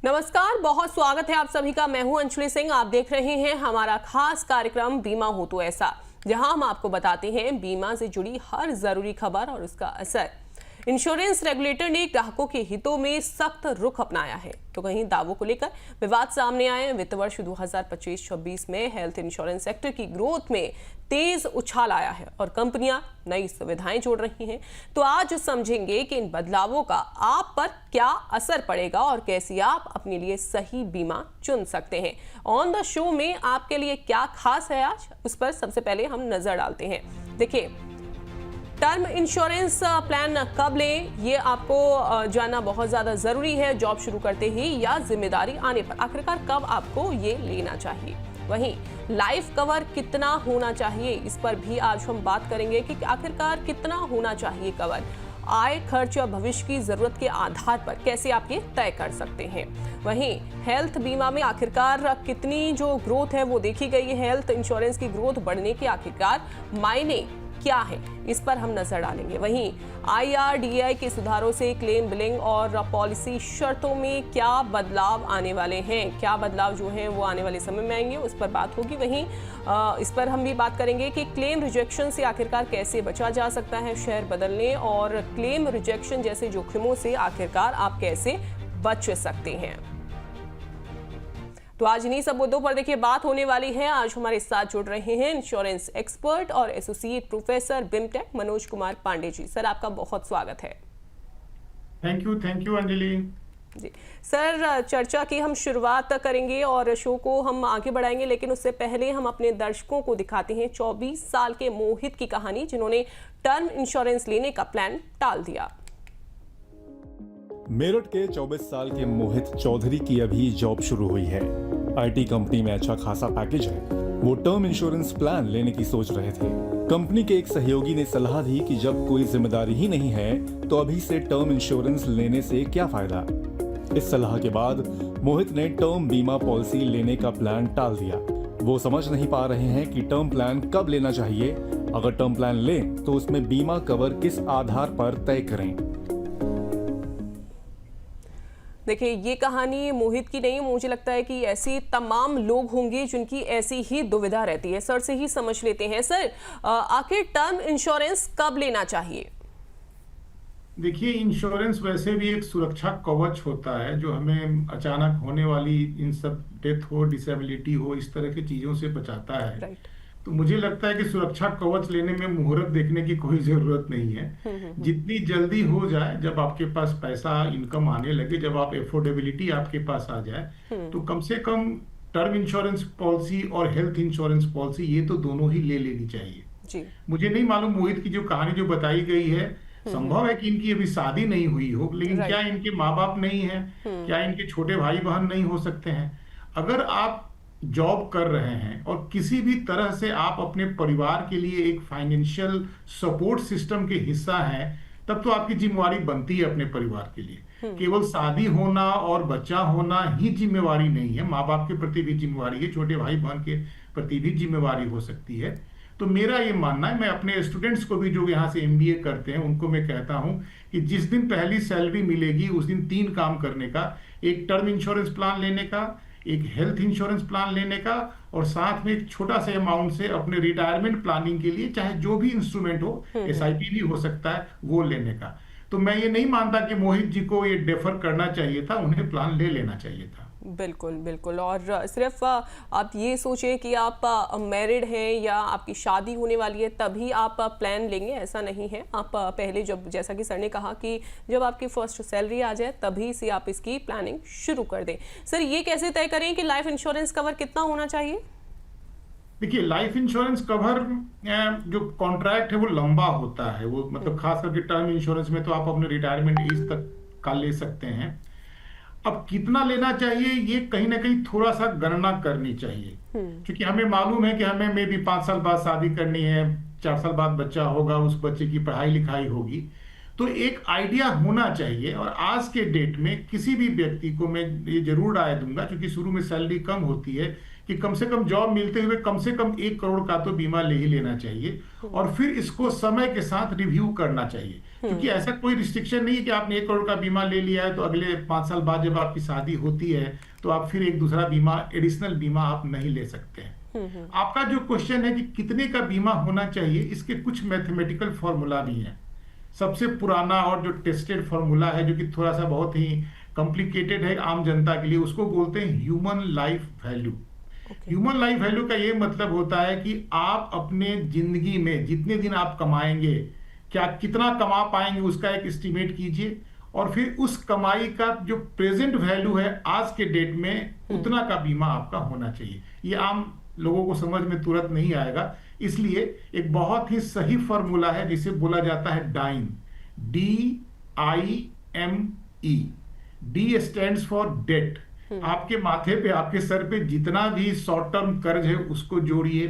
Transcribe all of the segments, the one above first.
नमस्कार, बहुत स्वागत है आप सभी का। मैं हूं अंशुली सिंह। आप देख रहे हैं हमारा खास कार्यक्रम बीमा हो तो ऐसा, जहां हम आपको बताते हैं बीमा से जुड़ी हर जरूरी खबर और उसका असर। इंश्योरेंस रेगुलेटर ने ग्राहकों के हितों में सख्त रुख अपनाया है, तो कहीं दावों को लेकर विवाद सामने आए। वित्त वर्ष 2025-26 में हेल्थ इंश्योरेंस सेक्टर की ग्रोथ में तेज उछाल आया है और कंपनियां नई सुविधाएं जोड़ रही हैं। तो आज समझेंगे कि इन बदलावों का आप पर क्या असर पड़ेगा और कैसे आप अपने लिए सही बीमा चुन सकते हैं। ऑन द शो में आपके लिए क्या खास है आज, उस पर सबसे पहले हम नजर डालते हैं। देखिए, टर्म इंश्योरेंस प्लान कब लें, ये आपको जानना बहुत ज़्यादा ज़रूरी है। जॉब शुरू करते ही या जिम्मेदारी आने पर आखिरकार कब आपको ये लेना चाहिए। वहीं लाइफ कवर कितना होना चाहिए, इस पर भी आज हम बात करेंगे कि आखिरकार कितना होना चाहिए कवर। आय, खर्च या भविष्य की जरूरत के आधार पर कैसे आप ये तय कर सकते हैं। वहीं हेल्थ बीमा में आखिरकार कितनी जो ग्रोथ है वो देखी गई है। हेल्थ इंश्योरेंस की ग्रोथ बढ़ने के आखिरकार मायने क्या है, इस पर हम नजर डालेंगे। वहीं IRDAI के सुधारों से क्लेम बिलिंग और पॉलिसी शर्तों में क्या बदलाव आने वाले हैं, क्या बदलाव जो हैं वो आने वाले समय में आएंगे, उस पर बात होगी। वहीं इस पर हम भी बात करेंगे कि क्लेम रिजेक्शन से आखिरकार कैसे बचा जा सकता है। शहर बदलने और क्लेम रिजेक्शन जैसे जोखिमों से आखिरकार आप कैसे बच सकते हैं। तो आज इन्हीं सब मुद्दों पर देखिए बात होने वाली है। आज हमारे साथ जुड़ रहे हैं इंश्योरेंस एक्सपर्ट और associate professor BIMTECH Manoj Kumar Pandey ji. Sir, आपका बहुत स्वागत है। Thank you Anjali ji. Sir, चर्चा की हम शुरुआत करेंगे और शो को हम आगे बढ़ाएंगे, लेकिन उससे पहले हम अपने दर्शकों को दिखाते हैं 24 साल के मोहित की कहानी, जिन्होंने टर्म इंश्योरेंस लेने का प्लान टाल दिया। मेरठ के 24 साल के मोहित चौधरी की अभी जॉब शुरू हुई है। IT कंपनी में अच्छा खासा पैकेज है। वो टर्म इंश्योरेंस प्लान लेने की सोच रहे थे। कंपनी के एक सहयोगी ने सलाह दी कि जब कोई जिम्मेदारी ही नहीं है तो अभी से टर्म इंश्योरेंस लेने से क्या फायदा। इस सलाह के बाद मोहित ने टर्म बीमा पॉलिसी लेने का प्लान टाल दिया। वो समझ नहीं पा रहे हैं कि टर्म प्लान कब लेना चाहिए। अगर टर्म प्लान लें तो उसमें बीमा कवर किस आधार पर तय करें। देखिए, ये कहानी मोहित की नहीं, मुझे लगता है कि ऐसी तमाम लोग होंगे जिनकी ऐसी ही दुविधा रहती है। सर से ही समझ लेते हैं। सर, आखिर टर्म इंश्योरेंस कब लेना चाहिए? देखिए, इंश्योरेंस वैसे भी एक सुरक्षा कवच होता है जो हमें अचानक होने वाली इन सब डेथ हो, डिसेबिलिटी हो, इस तरह की चीजों से बचाता है। राइट। तो मुझे लगता है कि सुरक्षा कवच लेने में मुहूर्त देखने की कोई जरूरत नहीं है। जितनी जल्दी हो जाए, जब आपके पास पैसा इनकम आने लगे, जब आप एफोर्डेबिलिटी आपके पास आ जाए, तो कम से कम टर्म इंश्योरेंस पॉलिसी और हेल्थ इंश्योरेंस पॉलिसी ये तो दोनों ही ले लेनी चाहिए जी। मुझे नहीं मालूम मोहित की जो कहानी जो बताई गई है, संभव है कि इनकी अभी शादी नहीं हुई हो, लेकिन क्या इनके माँ बाप नहीं है, क्या इनके छोटे भाई बहन नहीं हो सकते हैं? अगर आप जॉब कर रहे हैं और किसी भी तरह से आप अपने परिवार के लिए एक फाइनेंशियल सपोर्ट सिस्टम के हिस्सा हैं, तब तो आपकी जिम्मेवारी बनती है अपने परिवार के लिए। केवल शादी होना और बच्चा होना ही जिम्मेवारी नहीं है, माँ बाप के प्रति भी जिम्मेवारी है, छोटे भाई बहन के प्रति भी जिम्मेवारी हो सकती है। तो मेरा ये मानना है, मैं अपने स्टूडेंट्स को भी जो यहाँ से MBA करते हैं उनको मैं कहता हूँ कि जिस दिन पहली सैलरी मिलेगी उस दिन 3 काम करने का: एक टर्म इंश्योरेंस प्लान लेने का, एक हेल्थ इंश्योरेंस प्लान लेने का, और साथ में एक छोटा सा अमाउंट से अपने रिटायरमेंट प्लानिंग के लिए, चाहे जो भी इंस्ट्रूमेंट हो, SIP भी हो सकता है, वो लेने का। तो मैं ये नहीं मानता कि मोहित जी को ये डेफर करना चाहिए था, उन्हें प्लान ले लेना चाहिए था। बिल्कुल बिल्कुल। और सिर्फ आप ये सोचें कि आप मैरिड हैं या आपकी शादी होने वाली है तभी आप प्लान लेंगे, ऐसा नहीं है। आप पहले, जब जैसा कि सर ने कहा कि जब आपकी फर्स्ट सैलरी आ जाए तभी से आप इसकी प्लानिंग शुरू कर दें। सर, ये कैसे तय करें कि लाइफ इंश्योरेंस कवर कितना होना चाहिए? देखिए, लाइफ इंश्योरेंस कवर जो कॉन्ट्रैक्ट है वो लंबा होता है। वो मतलब खास करके टर्म इंश्योरेंस में तो आप अपने रिटायरमेंट एज तक का ले सकते हैं। अब कितना लेना चाहिए, ये कहीं ना कहीं थोड़ा सा गणना करनी चाहिए, क्योंकि हमें मालूम है कि हमें मे भी 5 साल बाद शादी करनी है, 4 साल बाद बच्चा होगा, उस बच्चे की पढ़ाई लिखाई होगी। तो एक आइडिया होना चाहिए। और आज के डेट में किसी भी व्यक्ति को मैं ये जरूर राय दूंगा, क्योंकि शुरू में सैलरी कम होती है, कि कम से कम जॉब मिलते हुए कम से कम 1 करोड़ का तो बीमा ले ही लेना चाहिए, और फिर इसको समय के साथ रिव्यू करना चाहिए। क्योंकि ऐसा कोई रिस्ट्रिक्शन नहीं है कि आपने 1 करोड़ का बीमा ले लिया है तो अगले 5 साल बाद जब आपकी शादी होती है तो आप फिर एक दूसरा बीमा, एडिशनल बीमा आप नहीं ले सकते हैं। आपका जो क्वेश्चन है कि कितने का बीमा होना चाहिए, इसके कुछ मैथमेटिकल फॉर्मूला भी हैं। सबसे पुराना और जो टेस्टेड फॉर्मूला है, जो कि थोड़ा सा बहुत ही कॉम्प्लिकेटेड है आम जनता के लिए, उसको बोलते हैं human life value. Human life value का ये मतलब होता है कि आप अपने जिंदगी में जितने दिन आप कमाएंगे, क्या कितना कमा पाएंगे, उसका एक एस्टिमेट कीजिए, और फिर उस कमाई का जो प्रेजेंट वैल्यू है आज के डेट में, उतना का बीमा आपका होना चाहिए। ये आम लोगों को समझ में तुरंत नहीं आएगा, इसलिए एक बहुत ही सही फॉर्मूला है जिसे बोला जाता है dime, DIME। D stands for debt. आपके माथे पे, आपके सर पे जितना भी शॉर्ट टर्म कर्ज है उसको जोड़िए,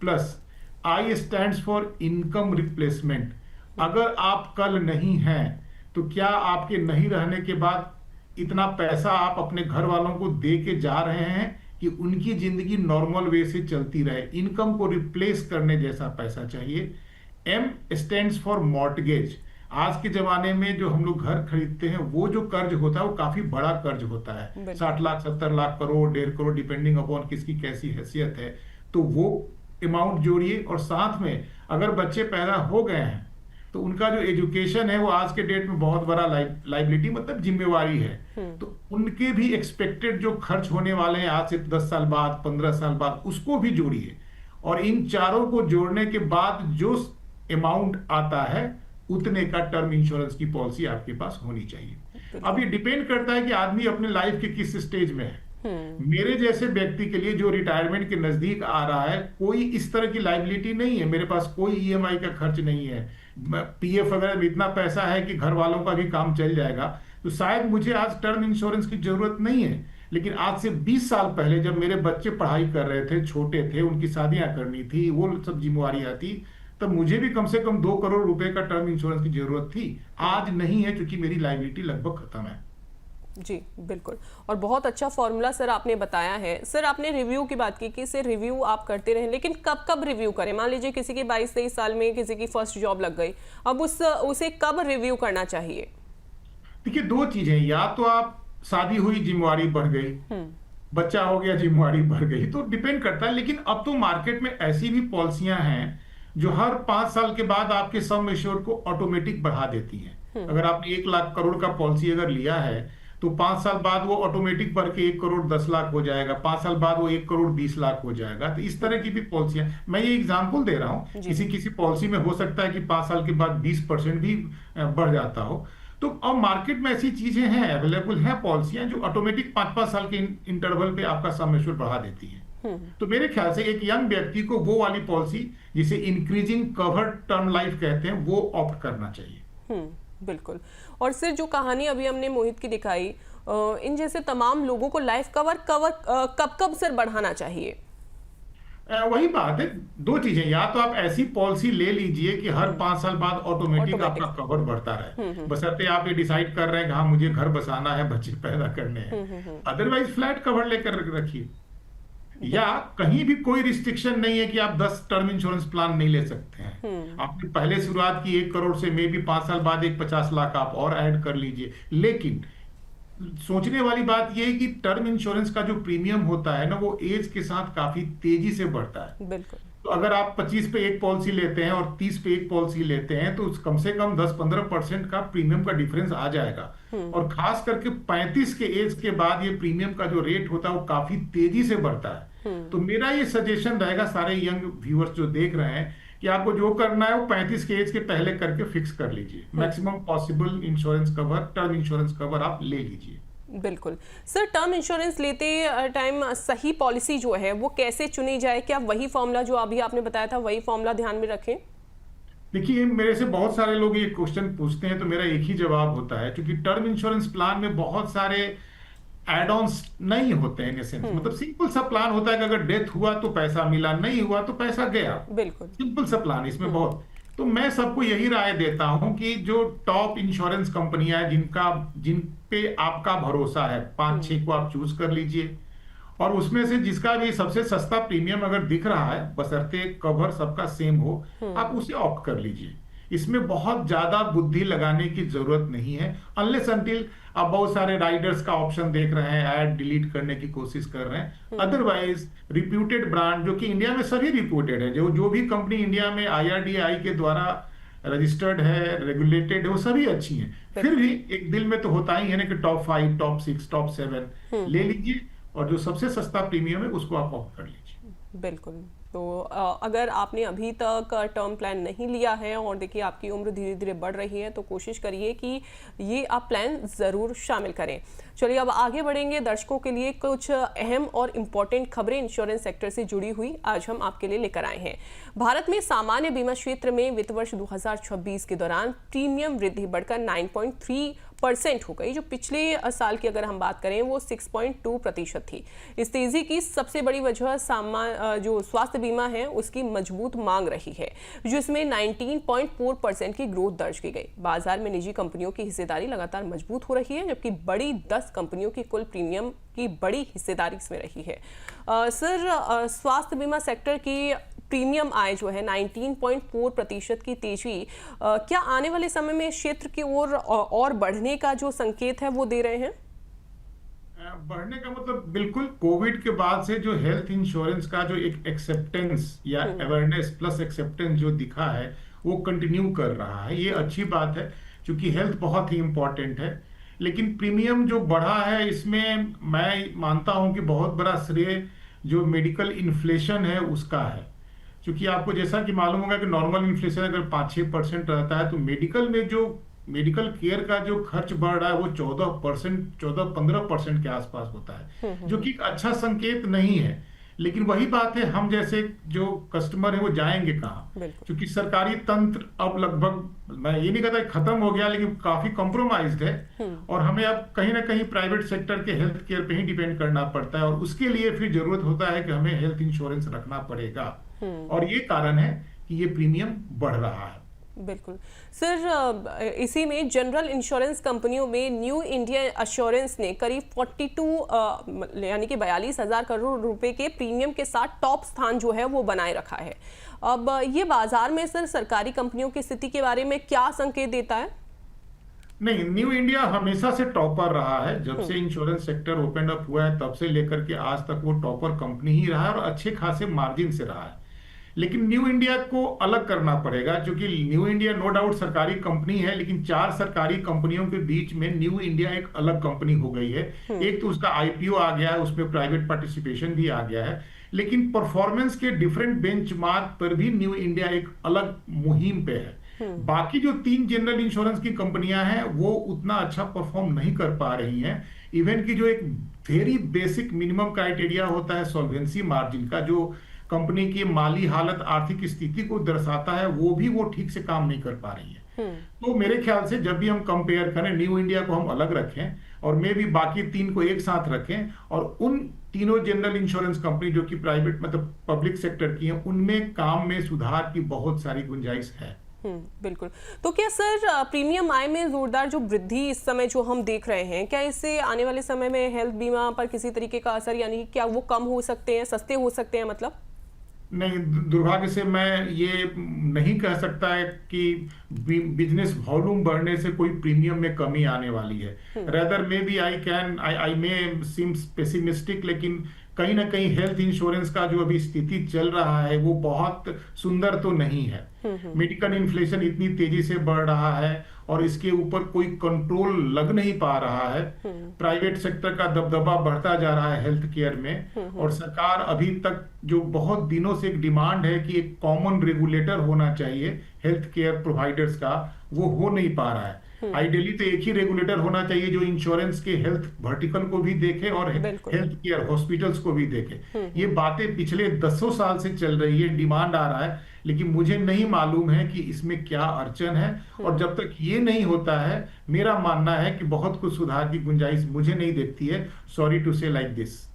plus I stands for income replacement. अगर आप कल नहीं हैं तो क्या आपके नहीं रहने के बाद इतना पैसा आप अपने घर वालों को दे के जा रहे हैं कि उनकी जिंदगी नॉर्मल वे से चलती रहे? इनकम को रिप्लेस करने जैसा पैसा चाहिए। M stands for mortgage. आज के जमाने में जो हम लोग घर खरीदते हैं, वो जो कर्ज होता है वो काफी बड़ा कर्ज होता है, 60 लाख 70 लाख करोड़ 1.5 करोड़, डिपेंडिंग अपॉन किसकी कैसी हैसियत है। तो वो अमाउंट जोड़िए, और साथ में अगर बच्चे पैदा हो गए हैं तो उनका जो एजुकेशन है वो आज के डेट में बहुत बड़ा लाइबिलिटी, मतलब जिम्मेवारी है। तो उनके भी एक्सपेक्टेड जो खर्च होने वाले हैं आज से 10 साल बाद, 15 साल बाद, उसको भी जोड़िए, और इन चारों को जोड़ने के बाद जो अमाउंट आता है उतने का टर्म इंश्योरेंस की पॉलिसी आपके पास होनी चाहिए। अब ये डिपेंड करता है कि आदमी अपने लाइफ के किस स्टेज में है। मेरे जैसे व्यक्ति के लिए जो रिटायरमेंट के नजदीक आ रहा है, कोई इस तरह की लाइबिलिटी नहीं है, मेरे पास कोई EMI का खर्च नहीं है, PF वगैरह में इतना पैसा है कि घर वालों का भी काम चल जाएगा, तो शायद मुझे आज टर्म इंश्योरेंस की जरूरत नहीं है। लेकिन आज से 20 साल पहले जब मेरे बच्चे पढ़ाई कर रहे थे, छोटे थे, उनकी शादियां करनी थी, वो सब जिम्मेवारियां थी, तब मुझे भी कम से कम 2 करोड़ रुपए का टर्म इंश्योरेंस की जरूरत थी। आज नहीं है, क्योंकि मेरी लायबिलिटी लगभग खत्म है। जी बिल्कुल, और बहुत अच्छा फॉर्मूला सर आपने बताया है। सर आपने रिव्यू की बात की कि सर रिव्यू आप करते रहें, लेकिन कब कब रिव्यू करें? मान लीजिए किसी की 22-23 साल में किसी की फर्स्ट जॉब लग गई, अब उसे कब रिव्यू करना चाहिए? देखिए, 2 चीजें, या तो आप शादी हुई जिम्मेवारी बढ़ गई, बच्चा हो गया जिम्मेवारी बढ़ गई, तो डिपेंड करता है। लेकिन अब तो मार्केट में ऐसी भी पॉलिसियां हैं जो हर 5 साल के बाद आपके सम एश्योर्ड को ऑटोमेटिक बढ़ा देती हैं। अगर आपने 1 लाख करोड़ का पॉलिसी अगर लिया है तो 5 साल बाद वो ऑटोमेटिक बढ़ के 1 करोड़ 10 लाख हो जाएगा, 5 साल बाद वो 1 करोड़ 20 लाख हो जाएगा। तो इस तरह की भी पॉलिसियां, मैं ये एग्जांपल दे रहा हूं, किसी पॉलिसी में हो सकता है कि 5 साल के बाद 20% भी बढ़ जाता हो। तो अब मार्केट में ऐसी चीजें हैं, अवेलेबल हैं पॉलिसियां जो ऑटोमेटिक 5-5 साल के इंटरवल पे आपका सम एश्योर्ड बढ़ा देती है। तो मेरे ख्याल से एक यंग व्यक्ति को वो वाली पॉलिसी, जिसे इंक्रीजिंग कवर टर्म लाइफ कहते हैं, वो ऑप्ट करना चाहिए। बिल्कुल। और सर जो कहानी अभी हमने मोहित की दिखाई, इन जैसे तमाम लोगों को लाइफ कवर कब सर बढ़ाना चाहिए? वही बात है, 2 चीजें, या तो आप ऐसी पॉलिसी ले लीजिए कि हर 5 साल बाद ऑटोमेटिक आपका कवर बढ़ता रहे, बशर्ते आप ये डिसाइड कर रहे हैं कि हाँ मुझे घर बसाना है, बच्चे पैदा करने हैं। अदरवाइज फ्लैट कवर लेकर रखिए, या कहीं भी कोई रिस्ट्रिक्शन नहीं है कि आप 10 टर्म इंश्योरेंस प्लान नहीं ले सकते हैं। आपने पहले शुरुआत की 1 करोड़ से, मे भी 5 साल बाद एक 50 लाख आप और ऐड कर लीजिए। लेकिन सोचने वाली बात यह है कि टर्म इंश्योरेंस का जो प्रीमियम होता है ना, वो एज के साथ काफी तेजी से बढ़ता है। बिल्कुल। तो अगर आप 25 पे एक पॉलिसी लेते हैं और 30 पे एक पॉलिसी लेते हैं, तो कम से कम 10-15% का प्रीमियम का डिफरेंस आ जाएगा। और खास करके 35 के एज के बाद ये प्रीमियम का जो रेट होता है वो काफी तेजी से बढ़ता है। तो मेरा ये सजेशन रहेगा सारे यंग व्यूअर्स जो देख रहे हैं, कि आपको जो करना है वो 35 के एज के पहले करके फिक्स कर लीजिए। Maximum possible insurance cover, term insurance cover आप ले लीजिए। बिल्कुल। सर टर्म इंश्योरेंस लेते टाइम सही पॉलिसी जो है वो कैसे चुनी जाए? क्या वही फॉर्मूला जो अभी आपने बताया था, वही फॉर्मूला ध्यान में रखें? देखिए, मेरे से बहुत सारे लोग ये क्वेश्चन पूछते हैं, तो मेरा एक ही जवाब होता है, क्योंकि टर्म इंश्योरेंस प्लान में बहुत सारे एड ऑन्स नहीं होते हैं। मतलब सिंपल सा प्लान होता है कि अगर डेथ हुआ तो पैसा मिला, नहीं हुआ तो पैसा गया। बिल्कुल सिंपल सा प्लान, इसमें बहुत। तो मैं सबको यही राय देता हूं कि जो टॉप इंश्योरेंस कंपनियां हैं, जिन पे आपका भरोसा है, 5-6 को आप चूज कर लीजिए, और उसमें से जिसका भी सबसे सस्ता प्रीमियम अगर दिख रहा है, बशर्ते कवर सबका सेम हो, आप उसे ऑप्ट कर लीजिए। इसमें बहुत ज्यादा बुद्धि लगाने की जरूरत नहीं है, अनलेस अनटिल आप बहुत सारे राइडर्स का ऑप्शन देख रहे हैं, ऐड डिलीट करने की कोशिश कर रहे हैं। अदरवाइज रिप्यूटेड ब्रांड, जो कि इंडिया में सभी रिप्यूटेड है, जो भी कंपनी इंडिया में IRDAI के द्वारा रजिस्टर्ड है, रेगुलेटेड है, वो सभी अच्छी हैं। फिर भी एक दिल में तो होता ही है ना कि टॉप 5, टॉप 6, टॉप 7 ले लीजिए, और जो सबसे सस्ता प्रीमियम है उसको आप ऑप्ट कर लीजिए। बिल्कुल। तो अगर आपने अभी तक टर्म प्लान नहीं लिया है और देखिए आपकी उम्र धीरे धीरे बढ़ रही है, तो कोशिश करिए कि ये आप प्लान ज़रूर शामिल करें। चलिए अब आगे बढ़ेंगे। दर्शकों के लिए कुछ अहम और इम्पॉर्टेंट खबरें इंश्योरेंस सेक्टर से जुड़ी हुई आज हम आपके लिए लेकर आए हैं। भारत में सामान्य बीमा क्षेत्र में वित्त वर्ष 2026 के दौरान प्रीमियम वृद्धि बढ़कर 9.3% हो गई, जो पिछले साल की अगर हम बात करें वो 6.2% थी। इस तेजी की सबसे बड़ी वजह जो स्वास्थ्य बीमा है उसकी मजबूत मांग रही है, जिसमें 19.4% की ग्रोथ दर्ज की गई। बाजार में निजी कंपनियों की हिस्सेदारी लगातार मजबूत हो रही है, जबकि बड़ी 10 कंपनियों की कुल प्रीमियम की बड़ी हिस्सेदारी इसमें रही है। सर, स्वास्थ्य बीमा सेक्टर की प्रीमियम आय जो है 19.4% की तेजी क्या आने वाले समय में क्षेत्र की ओर और बढ़ने का जो संकेत है वो दे रहे हैं? बढ़ने का मतलब बिल्कुल, कोविड के बाद से जो हेल्थ इंश्योरेंस का जो एक एक्सेप्टेंस या अवेयरनेस प्लस एक्सेप्टेंस जो दिखा है वो कंटिन्यू कर रहा है। ये अच्छी बात है, क्योंकि हेल्थ बहुत ही इंपॉर्टेंट है। लेकिन प्रीमियम जो बढ़ा है, इसमें मैं मानता हूं कि बहुत बड़ा श्रेय जो मेडिकल इन्फ्लेशन है उसका है। क्योंकि आपको जैसा कि मालूम होगा कि नॉर्मल इन्फ्लेशन अगर 5-6% रहता है, तो मेडिकल में जो मेडिकल केयर का जो खर्च बढ़ रहा है वो 14-15% के आसपास होता है, जो कि अच्छा संकेत नहीं है। लेकिन वही बात है, हम जैसे जो कस्टमर है वो जाएंगे कहाँ? क्योंकि सरकारी तंत्र अब लगभग, मैं ये नहीं कहता खत्म हो गया, लेकिन काफी कॉम्प्रोमाइज्ड है, और हमें अब कहीं ना कहीं प्राइवेट सेक्टर के हेल्थ केयर पे ही डिपेंड करना पड़ता है, और उसके लिए फिर जरूरत होता है कि हमें हेल्थ इंश्योरेंस रखना पड़ेगा, और ये कारण है कि ये प्रीमियम बढ़ रहा है। बिल्कुल सर, इसी में जनरल इंश्योरेंस कंपनियों में न्यू इंडिया एश्योरेंस ने करीब 42 यानी कि 42,000 करोड़ रुपए के प्रीमियम के साथ टॉप स्थान जो है वो बनाए रखा है। अब ये बाजार में सर सरकारी कंपनियों की स्थिति के बारे में क्या संकेत देता है? नहीं, न्यू इंडिया हमेशा से टॉपर रहा है। जब से इंश्योरेंस सेक्टर ओपन अप हुआ है तब से लेकर के आज तक वो टॉपर कंपनी ही रहा है, और अच्छे खासे मार्जिन से रहा है। लेकिन न्यू इंडिया को अलग करना पड़ेगा, क्योंकि न्यू इंडिया नो डाउट सरकारी कंपनी है, लेकिन 4 सरकारी कंपनियों के बीच में न्यू इंडिया एक अलग कंपनी हो गई है। एक तो उसका IPO आ गया है, उसमें प्राइवेट पार्टिसिपेशन भी आ गया है, लेकिन परफॉर्मेंस के डिफरेंट बेंचमार्क पर भी न्यू इंडिया एक अलग मुहिम पे है। बाकी जो 3 जनरल इंश्योरेंस की कंपनियां हैं वो उतना अच्छा परफॉर्म नहीं कर पा रही हैं। इवन की जो एक वेरी बेसिक मिनिमम क्राइटेरिया होता है सॉल्वेंसी मार्जिन का, जो कंपनी की माली हालत, आर्थिक स्थिति को दर्शाता है, वो ठीक से काम नहीं कर पा रही है। तो मेरे ख्याल से जब भी हम कंपेयर करें, न्यू इंडिया को हम अलग रखें और मे भी बाकी 3 को एक साथ रखें, और उन तीनों जनरल इंश्योरेंस कंपनी जो कि प्राइवेट मतलब पब्लिक सेक्टर की हैं, उनमें काम में सुधार की बहुत सारी गुंजाइश है। बिल्कुल। तो क्या सर प्रीमियम आय में जोरदार जो वृद्धि इस समय जो हम देख रहे हैं, क्या इससे आने वाले समय में हेल्थ बीमा पर किसी तरीके का असर, यानी क्या वो कम हो सकते हैं, सस्ते हो सकते हैं? मतलब नहीं, दुर्भाग्य से मैं ये नहीं कह सकता है कि बिजनेस वॉल्यूम बढ़ने से कोई प्रीमियम में कमी आने वाली है। Rather may be I may seem pessimistic, लेकिन कहीं ना कहीं हेल्थ इंश्योरेंस का जो अभी स्थिति चल रहा है वो बहुत सुंदर तो नहीं है। मेडिकल इन्फ्लेशन इतनी तेजी से बढ़ रहा है और इसके ऊपर कोई कंट्रोल लग नहीं पा रहा है। प्राइवेट सेक्टर का दबदबा बढ़ता जा रहा है हेल्थ केयर में, और सरकार अभी तक जो बहुत दिनों से एक डिमांड है कि एक कॉमन रेगुलेटर होना चाहिए हेल्थ केयर प्रोवाइडर्स का, वो हो नहीं पा रहा है। आइडियली तो एक ही रेगुलेटर होना चाहिए जो इंश्योरेंस के हेल्थ वर्टिकल को भी देखे और हेल्थ केयर हॉस्पिटल्स को भी देखे। ये बातें पिछले 10 साल से चल रही है, डिमांड आ रहा है, लेकिन मुझे नहीं मालूम है कि इसमें क्या अड़चन है, और जब तक ये नहीं होता है मेरा मानना है कि बहुत कुछ सुधार की गुंजाइश मुझे नहीं दिखती है। सॉरी टू से लाइक दिस।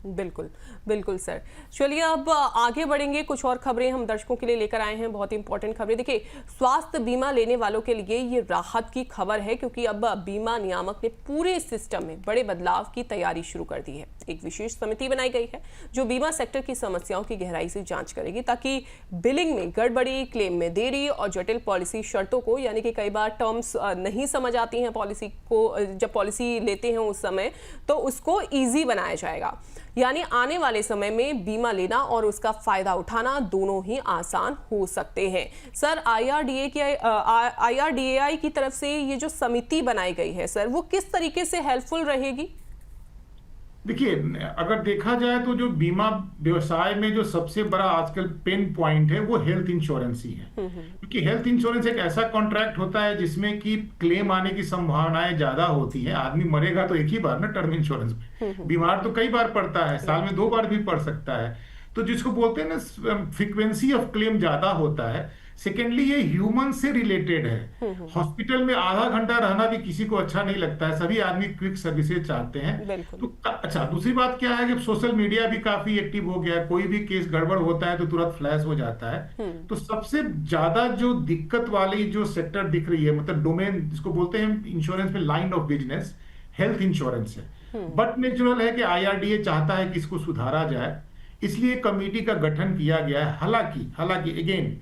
बिल्कुल बिल्कुल सर। चलिए अब आगे बढ़ेंगे, कुछ और खबरें हम दर्शकों के लिए लेकर आए हैं, बहुत इंपॉर्टेंट खबरें। देखिए, स्वास्थ्य बीमा लेने वालों के लिए ये राहत की खबर है, क्योंकि अब बीमा नियामक ने पूरे सिस्टम में बड़े बदलाव की तैयारी शुरू कर दी है। एक विशेष समिति बनाई गई है जो बीमा सेक्टर की समस्याओं की गहराई से जांच करेगी, ताकि बिलिंग में गड़बड़ी, क्लेम में देरी और जटिल पॉलिसी शर्तों को, यानी कि कई बार टर्म्स नहीं समझ आती हैं पॉलिसी को, जब पॉलिसी लेते हैं उस समय, तो उसको ईजी बनाया जाएगा। यानी आने वाले समय में बीमा लेना और उसका फायदा उठाना दोनों ही आसान हो सकते हैं। सर, IRDAI की तरफ से ये जो समिति बनाई गई है सर, वो किस तरीके से हेल्पफुल रहेगी? देखिए, अगर देखा जाए तो जो बीमा व्यवसाय में जो सबसे बड़ा आजकल पेन पॉइंट है वो हेल्थ इंश्योरेंस ही है, क्योंकि हेल्थ इंश्योरेंस एक ऐसा कॉन्ट्रैक्ट होता है जिसमें कि क्लेम आने की संभावनाएं ज्यादा होती है। आदमी मरेगा तो एक ही बार ना टर्म इंश्योरेंस में, बीमार तो कई बार पड़ता है, साल में 2 बार भी पड़ सकता है, तो जिसको बोलते हैं ना फ्रीक्वेंसी ऑफ क्लेम ज्यादा होता है। सेकेंडली, ये ह्यूमन से रिलेटेड है। हॉस्पिटल में आधा घंटा रहना भी किसी को अच्छा नहीं लगता है, सभी आदमी क्विक सर्विसेज चाहते हैं। तो अच्छा, दूसरी बात क्या है कि सोशल मीडिया भी काफी एक्टिव हो गया है, कोई भी केस गड़बड़ होता है तो तुरंत फ्लैश हो जाता है। तो सबसे ज्यादा जो दिक्कत वाली जो सेक्टर दिख रही है, मतलब डोमेन जिसको बोलते हैं इंश्योरेंस में line of business, health insurance है। बट नेचुरल है कि IRDA चाहता है कि इसको सुधारा जाए, इसलिए कमेटी का गठन किया गया है। हालांकि अगेन,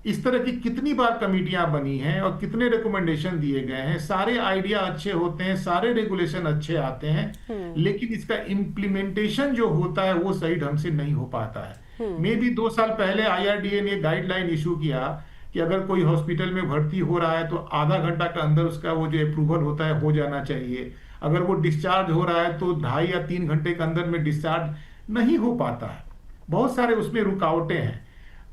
इस तरह की कितनी बार कमेटियां बनी हैं और कितने रिकमेंडेशन दिए गए हैं, सारे आइडिया अच्छे होते हैं, सारे रेगुलेशन अच्छे आते हैं, लेकिन इसका इम्प्लीमेंटेशन जो होता है वो सही ढंग से नहीं हो पाता है। मे भी 2 साल पहले IRDA ने गाइडलाइन इशू किया कि अगर कोई हॉस्पिटल में भर्ती हो रहा है तो आधा घंटा के अंदर उसका वो जो अप्रूवल होता है हो जाना चाहिए। अगर वो डिस्चार्ज हो रहा है तो 2.5 या 3 घंटे के अंदर में डिस्चार्ज नहीं हो पाता है। बहुत सारे उसमें रुकावटें हैं।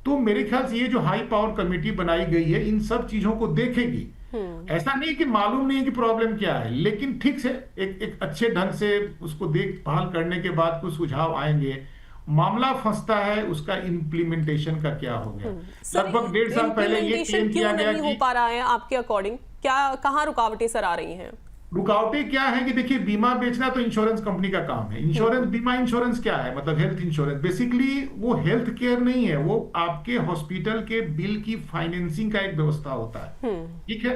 तो मेरे ख्याल से ये जो हाई पावर कमेटी बनाई गई है इन सब चीजों को देखेगी। ऐसा नहीं कि मालूम नहीं है कि प्रॉब्लम क्या है, लेकिन ठीक से एक अच्छे ढंग से उसको देखभाल करने के बाद कुछ सुझाव आएंगे। मामला फंसता है उसका इम्प्लीमेंटेशन का क्या हो गया। लगभग 1.5 साल पहले ये क्लेम किया गया कि हो पा रहा है, आपके अकॉर्डिंग क्या, कहाँ रुकावटें सर आ रही हैं? रुकावटें क्या है कि देखिए, बीमा बेचना तो इंश्योरेंस कंपनी का काम है। इंश्योरेंस, बीमा इंश्योरेंस क्या है, मतलब हेल्थ इंश्योरेंस। बेसिकली वो हेल्थ केयर नहीं है, वो आपके हॉस्पिटल के बिल की फाइनेंसिंग का एक व्यवस्था होता है। ठीक है,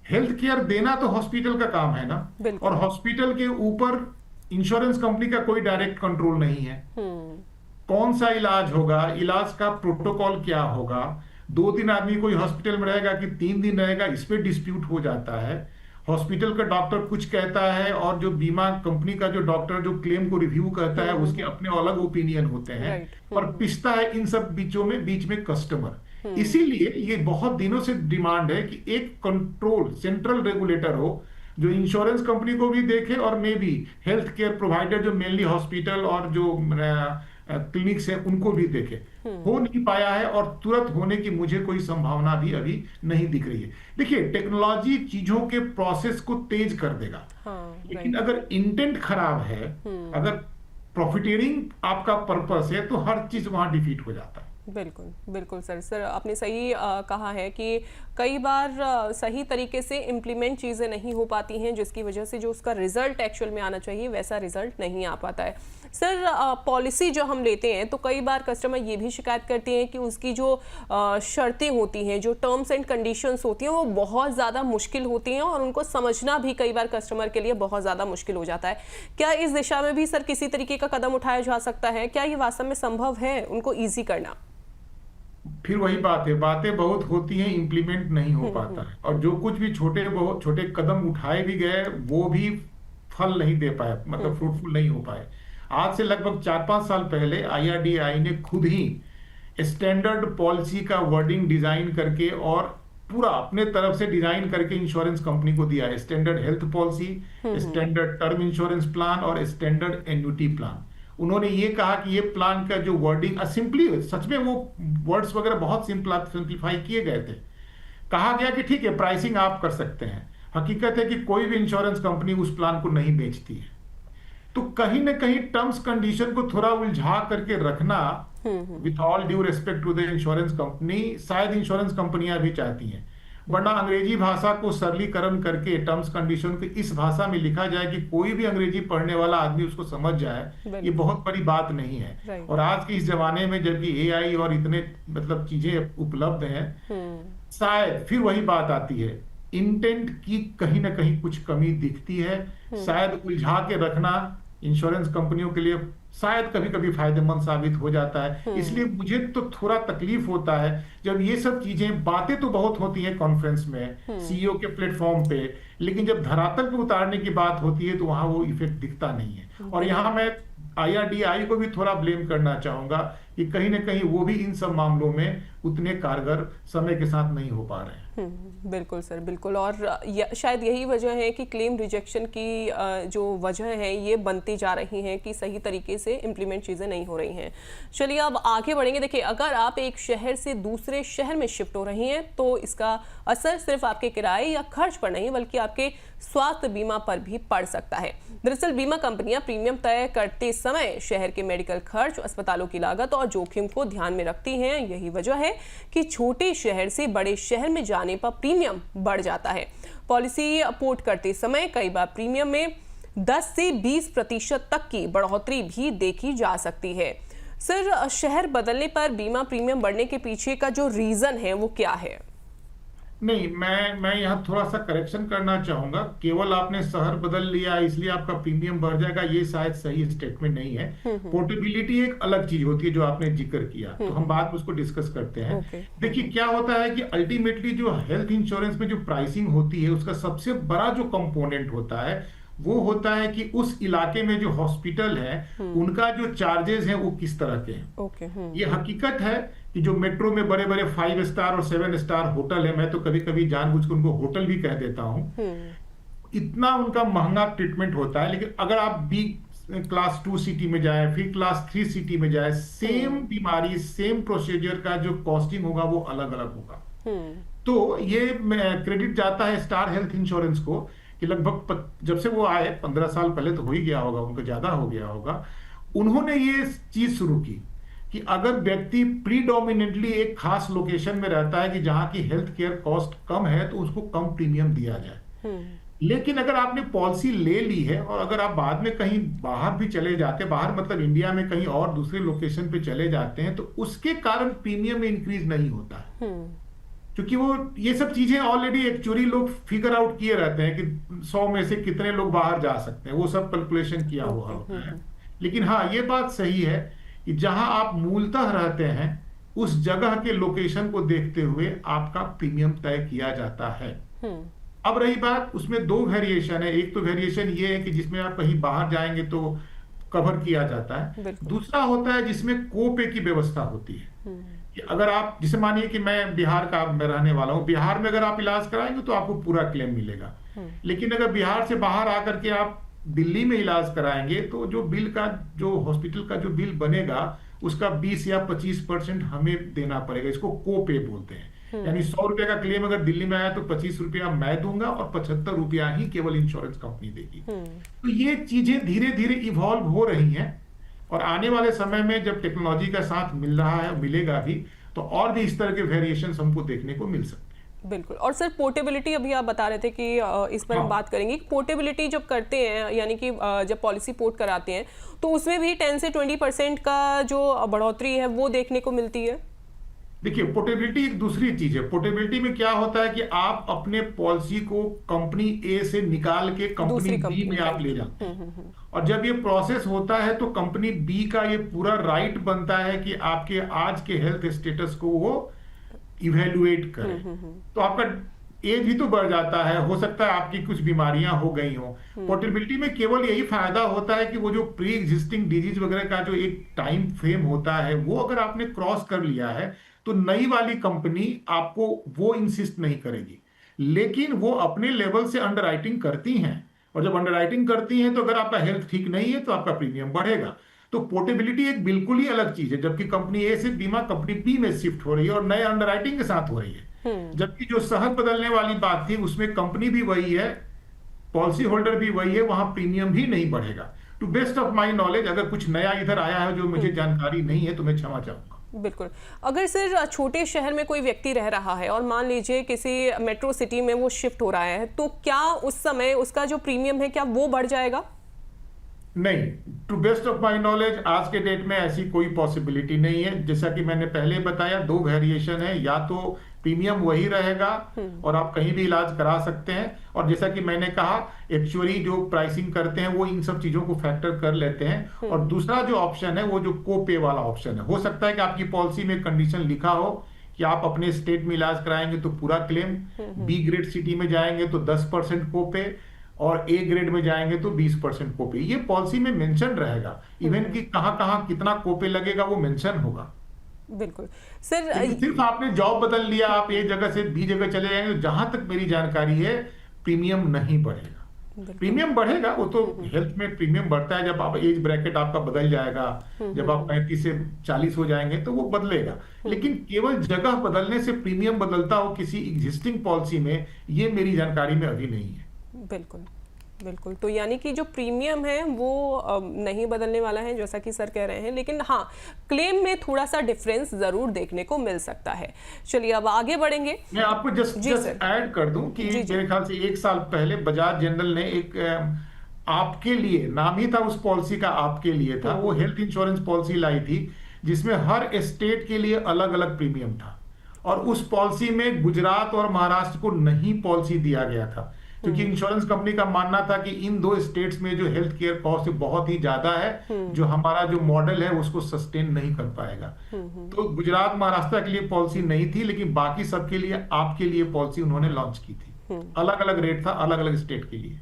हेल्थ केयर देना तो हॉस्पिटल का काम है ना, और हॉस्पिटल के ऊपर इंश्योरेंस कंपनी का कोई डायरेक्ट कंट्रोल नहीं है। कौन सा इलाज होगा, इलाज का प्रोटोकॉल क्या होगा, 2 दिन आदमी कोई हॉस्पिटल में रहेगा कि 3 दिन रहेगा, इस पे डिस्प्यूट हो जाता है। हॉस्पिटल का डॉक्टर कुछ कहता है और जो बीमा कंपनी का जो डॉक्टर जो क्लेम को रिव्यू करता है उसके अपने अलग ओपिनियन होते हैं, और पिसता है इन सब बीच में कस्टमर। इसीलिए ये बहुत दिनों से डिमांड है कि एक कंट्रोल सेंट्रल रेगुलेटर हो जो इंश्योरेंस कंपनी को भी देखे और मे भी हेल्थ केयर प्रोवाइडर जो मेनली हॉस्पिटल और जो क्लिनिक्स है उनको भी देखे। हो नहीं पाया है और तुरंत होने की मुझे कोई संभावना भी अभी नहीं दिख रही है। देखिए, टेक्नोलॉजी चीजों के प्रोसेस को तेज कर देगा, लेकिन अगर इंटेंट खराब है, अगर प्रॉफिटेरिंग आपका पर्पस है, तो हर चीज वहां डिफीट हो जाता है। बिल्कुल बिल्कुल सर आपने सही कहा है कि कई बार सही तरीके से इम्प्लीमेंट चीज़ें नहीं हो पाती हैं, जिसकी वजह से जो उसका रिजल्ट एक्चुअल में आना चाहिए वैसा रिजल्ट नहीं आ पाता है। सर, पॉलिसी जो हम लेते हैं तो कई बार कस्टमर ये भी शिकायत करते हैं कि उसकी जो शर्तें होती हैं, जो टर्म्स एंड कंडीशंस होती हैं, वो बहुत ज़्यादा मुश्किल होती हैं और उनको समझना भी कई बार कस्टमर के लिए बहुत ज़्यादा मुश्किल हो जाता है। क्या इस दिशा में भी सर किसी तरीके का कदम उठाया जा सकता है? क्या ये वास्तव में संभव है उनको ईजी करना? फिर वही बात है, बातें बहुत होती हैं, इंप्लीमेंट नहीं हो पाता है, और जो कुछ भी बहुत छोटे कदम उठाए भी गए वो भी फल नहीं दे पाए, मतलब फ्रूटफुल नहीं हो पाए। आज से लगभग 4-5 साल पहले IRDAI ने खुद ही स्टैंडर्ड पॉलिसी का वर्डिंग डिजाइन करके और पूरा अपने तरफ से डिजाइन करके इंश्योरेंस कंपनी को दिया है। Standard health policy, standard term insurance plan और स्टैंडर्ड एन्युटी प्लान। उन्होंने ये कहा कि ये प्लान का जो वर्डिंग सिंपली, सच में वो वर्ड्स वगैरह बहुत सिंप्लीफाई किए गए थे। कहा गया कि ठीक है, प्राइसिंग आप कर सकते हैं। हकीकत है कि कोई भी इंश्योरेंस कंपनी उस प्लान को नहीं बेचती है। तो कहीं ना कहीं टर्म्स कंडीशन को थोड़ा उलझा करके रखना, with all due respect to the insurance company, शायद इंश्योरेंस कंपनियां भी चाहती हैं। वरना अंग्रेजी भाषा को सरलीकरण करके टर्म्स कंडीशन को इस भाषा में लिखा जाए कि कोई भी अंग्रेजी पढ़ने वाला आदमी उसको समझ जाए, ये बहुत बड़ी बात नहीं है। और आज के इस जमाने में जबकि एआई और इतने मतलब चीजें उपलब्ध हैं, शायद फिर वही बात आती है, इंटेंट की कहीं ना कहीं कुछ कमी दिखती है। शायद उलझा के रखना इंश्योरेंस कंपनियों के लिए शायद कभी कभी फायदेमंद साबित हो जाता है। इसलिए मुझे तो थोड़ा तकलीफ होता है जब ये सब चीजें, बातें तो बहुत होती हैं कॉन्फ्रेंस में, सीईओ के प्लेटफॉर्म पे, लेकिन जब धरातल पे उतारने की बात होती है तो वहां वो इफेक्ट दिखता नहीं है। और यहाँ मैं IRDAI को भी थोड़ा ब्लेम करना चाहूंगा कि कहीं ना कहीं वो भी इन सब मामलों में उतने कारगर समय के साथ नहीं हो पा रहे हैं। बिल्कुल सर, बिल्कुल। और शायद यही वजह है कि क्लेम रिजेक्शन की जो वजह है ये बनती जा रही है कि सही तरीके से इम्प्लीमेंट चीज़ें नहीं हो रही हैं। चलिए अब आगे बढ़ेंगे। देखिए, अगर आप एक शहर से दूसरे शहर में शिफ्ट हो रही हैं तो इसका असर सिर्फ आपके किराए या खर्च पर नहीं बल्कि आपके स्वास्थ्य बीमा पर भी पड़ सकता है। दरअसल बीमा कंपनियां प्रीमियम तय करते समय शहर के मेडिकल खर्च, अस्पतालों की लागत और जोखिम को ध्यान में रखती हैं। यही वजह है कि छोटे शहर से बड़े शहर में जाने पर प्रीमियम बढ़ जाता है। पॉलिसी पोर्ट करते समय कई बार प्रीमियम में 10 से 20% तक की बढ़ोतरी भी देखी जा सकती है। सर, शहर बदलने पर बीमा प्रीमियम बढ़ने के पीछे का जो रीजन है वो क्या है? नहीं, मैं यहाँ थोड़ा सा करेक्शन करना चाहूंगा। केवल आपने शहर बदल लिया इसलिए आपका प्रीमियम बढ़ जाएगा, ये शायद सही स्टेटमेंट नहीं है। पोर्टेबिलिटी एक अलग चीज होती है जो आपने जिक्र किया, तो हम बाद में उसको डिस्कस करते हैं। देखिए, क्या होता है कि अल्टीमेटली जो हेल्थ इंश्योरेंस में जो प्राइसिंग होती है उसका सबसे बड़ा जो कंपोनेंट होता है वो होता है कि उस इलाके में जो हॉस्पिटल है उनका जो चार्जेस हैं वो किस तरह के हैं। ये हकीकत है कि जो मेट्रो में बड़े बड़े 5 स्टार और 7 स्टार होटल है, मैं तो कभी कभी जानबूझ के उनको होटल भी कह देता हूं, इतना उनका महंगा ट्रीटमेंट होता है। लेकिन अगर आप बी क्लास 2 सिटी में जाए, फिर क्लास 3 सिटी में जाए, सेम बीमारी सेम प्रोसीजर का जो कॉस्टिंग होगा वो अलग अलग होगा। तो ये क्रेडिट जाता है स्टार हेल्थ इंश्योरेंस को कि लगभग जब से वो आए 15 साल पहले तो हो ही गया होगा, उनको ज्यादा हो गया होगा, उन्होंने ये चीज शुरू की कि अगर व्यक्ति प्रीडोमिनेंटली एक खास लोकेशन में रहता है कि जहां की हेल्थ केयर कॉस्ट कम है तो उसको कम प्रीमियम दिया जाए। लेकिन अगर आपने पॉलिसी ले ली है और अगर आप बाद में कहीं बाहर भी चले जाते हैं, बाहर मतलब इंडिया में कहीं और दूसरे लोकेशन पे चले जाते हैं, तो उसके कारण प्रीमियम में इंक्रीज नहीं होता है, क्योंकि वो ये सब चीजें ऑलरेडी एक्चुअली लोग फिगर आउट किए रहते हैं कि 100 में से कितने लोग बाहर जा सकते हैं, वो सब कैलकुलेशन किया हुआ होता है। लेकिन हाँ, ये बात सही है कि जहां आप मूलतः रहते हैं उस जगह के लोकेशन को देखते हुए आपका प्रीमियम तय किया जाता है। अब रही बात, उसमें 2 वेरिएशन है। एक तो वेरिएशन ये है कि जिसमें आप कहीं बाहर जाएंगे तो कवर किया जाता है, दूसरा होता है जिसमें कोपे की व्यवस्था होती है कि अगर आप, जिसे मानिए कि मैं बिहार का मैं रहने वाला हूं, बिहार में अगर आप इलाज कराएंगे तो आपको पूरा क्लेम मिलेगा। लेकिन अगर बिहार से बाहर आकर के आप दिल्ली में इलाज कराएंगे तो जो बिल का, जो हॉस्पिटल का जो बिल बनेगा उसका 20 या 25% हमें देना पड़ेगा। इसको कोपे बोलते हैं। यानी 100 रुपए का क्लेम अगर दिल्ली में आया तो 25 रुपया मैं दूंगा और 75 रुपया ही केवल इंश्योरेंस कंपनी देगी। तो ये चीजें धीरे धीरे इवॉल्व हो रही हैं और आने वाले समय में जब टेक्नोलॉजी का साथ मिल रहा है, मिलेगा भी, तो और भी इस तरह के वेरिएशंस हमको देखने को मिल सकते हैं। बिल्कुल। और सर, पोर्टेबिलिटी अभी आप बता रहे थे कि इस पर हम बात करेंगे। पोर्टेबिलिटी जब करते हैं, यानी कि जब पॉलिसी पोर्ट कराते हैं तो उसमें भी 10 से 20% का जो बढ़ोतरी है वो देखने को मिलती है। देखिए, पोर्टेबिलिटी एक दूसरी चीज है। पोर्टेबिलिटी में क्या होता है कि आप अपने पॉलिसी को कंपनी ए से निकाल के कंपनी बी में आप ले जाते हैं, और जब ये प्रोसेस होता है तो कंपनी बी का ये पूरा राइट बनता है कि आपके आज के हेल्थ स्टेटस को वो इवेल्युएट करे। तो आपका एज भी तो बढ़ जाता है, हो सकता है आपकी कुछ बीमारियां हो गई हो। पोर्टेबिलिटी में केवल यही फायदा होता है कि वो जो प्री एग्जिस्टिंग डिजीज वगैरह का जो एक टाइम फ्रेम होता है वो अगर आपने क्रॉस कर लिया है तो नई वाली कंपनी आपको वो इंसिस्ट नहीं करेगी, लेकिन वो अपने लेवल से अंडरराइटिंग करती हैं, और जब अंडरराइटिंग करती हैं तो अगर आपका हेल्थ ठीक नहीं है तो आपका प्रीमियम बढ़ेगा। तो पोर्टेबिलिटी एक बिल्कुल ही अलग चीज है, जबकि कंपनी ए से बीमा कंपनी बी में शिफ्ट हो रही है और नए अंडरराइटिंग के साथ हो रही है। जबकि जो शहर बदलने वाली बात थी उसमें कंपनी भी वही है, पॉलिसी होल्डर भी वही है, वहां प्रीमियम भी नहीं बढ़ेगा। To best of my knowledge, अगर कुछ नया इधर आया है जो मुझे जानकारी नहीं है तो मैं क्षमा चाहूंगा। बिल्कुल। अगर सर छोटे शहर में कोई व्यक्ति रह रहा है और मान लीजिए किसी मेट्रो सिटी में वो शिफ्ट हो रहा है, तो क्या उस समय उसका जो प्रीमियम है क्या वो बढ़ जाएगा? नहीं, to best of my knowledge आज के डेट में ऐसी कोई पॉसिबिलिटी नहीं है। जैसा कि मैंने पहले बताया, दो वेरिएशन है, या तो प्रीमियम वही रहेगा और आप कहीं भी इलाज करा सकते हैं, और जैसा कि मैंने कहा एक्चुअली जो प्राइसिंग करते हैं वो इन सब चीजों को फैक्टर कर लेते हैं। और दूसरा जो ऑप्शन है वो जो कोपे वाला ऑप्शन है, हो सकता है कि आपकी पॉलिसी में कंडीशन लिखा हो कि आप अपने स्टेट में इलाज कराएंगे तो पूरा क्लेम, बी ग्रेड सिटी में जाएंगे तो 10% कोपे, और ए ग्रेड में जाएंगे तो 20% कोपे। ये पॉलिसी में मेंशन रहेगा, इवन कि कहां कहां कितना कोपे लगेगा वो मेंशन होगा। बिल्कुल सर। सिर्फ आपने जॉब बदल लिया, आप एक जगह से बी जगह चले जाएंगे, तो जहां तक मेरी जानकारी है प्रीमियम नहीं बढ़ेगा। प्रीमियम बढ़ेगा, वो तो हेल्थ में प्रीमियम बढ़ता है जब आप एज ब्रैकेट आपका बदल जाएगा, जब आप 35 से 40 हो जाएंगे तो वो बदलेगा। लेकिन केवल जगह बदलने से प्रीमियम बदलता हो किसी एग्जिस्टिंग पॉलिसी में, ये मेरी जानकारी में अभी नहीं है। बिल्कुल बिल्कुल। तो यानी कि जो प्रीमियम है वो नहीं बदलने वाला है जैसा कि सर कह रहे हैं, लेकिन हाँ क्लेम में थोड़ा सा डिफरेंस जरूर देखने को मिल सकता है। चलिए अब आगे बढ़ेंगे। मैं आपको जस्ट ऐड कर दूं कि मेरे ख्याल से 1 साल पहले बजाज जनरल ने एक आपके लिए, नाम ही था उस पॉलिसी का आपके लिए था, वो हेल्थ इंश्योरेंस पॉलिसी लाई थी जिसमें हर स्टेट के लिए अलग अलग प्रीमियम था, और उस पॉलिसी में गुजरात और महाराष्ट्र को नहीं पॉलिसी दिया गया था, क्योंकि इंश्योरेंस कंपनी का मानना था कि इन 2 स्टेट्स में जो हेल्थ केयर कॉस्ट बहुत ही ज्यादा है, जो हमारा जो मॉडल है उसको सस्टेन नहीं कर पाएगा। तो गुजरात महाराष्ट्र के लिए पॉलिसी नहीं थी, लेकिन बाकी सबके लिए आपके लिए पॉलिसी उन्होंने लॉन्च की थी। अलग अलग रेट था अलग अलग स्टेट के लिए।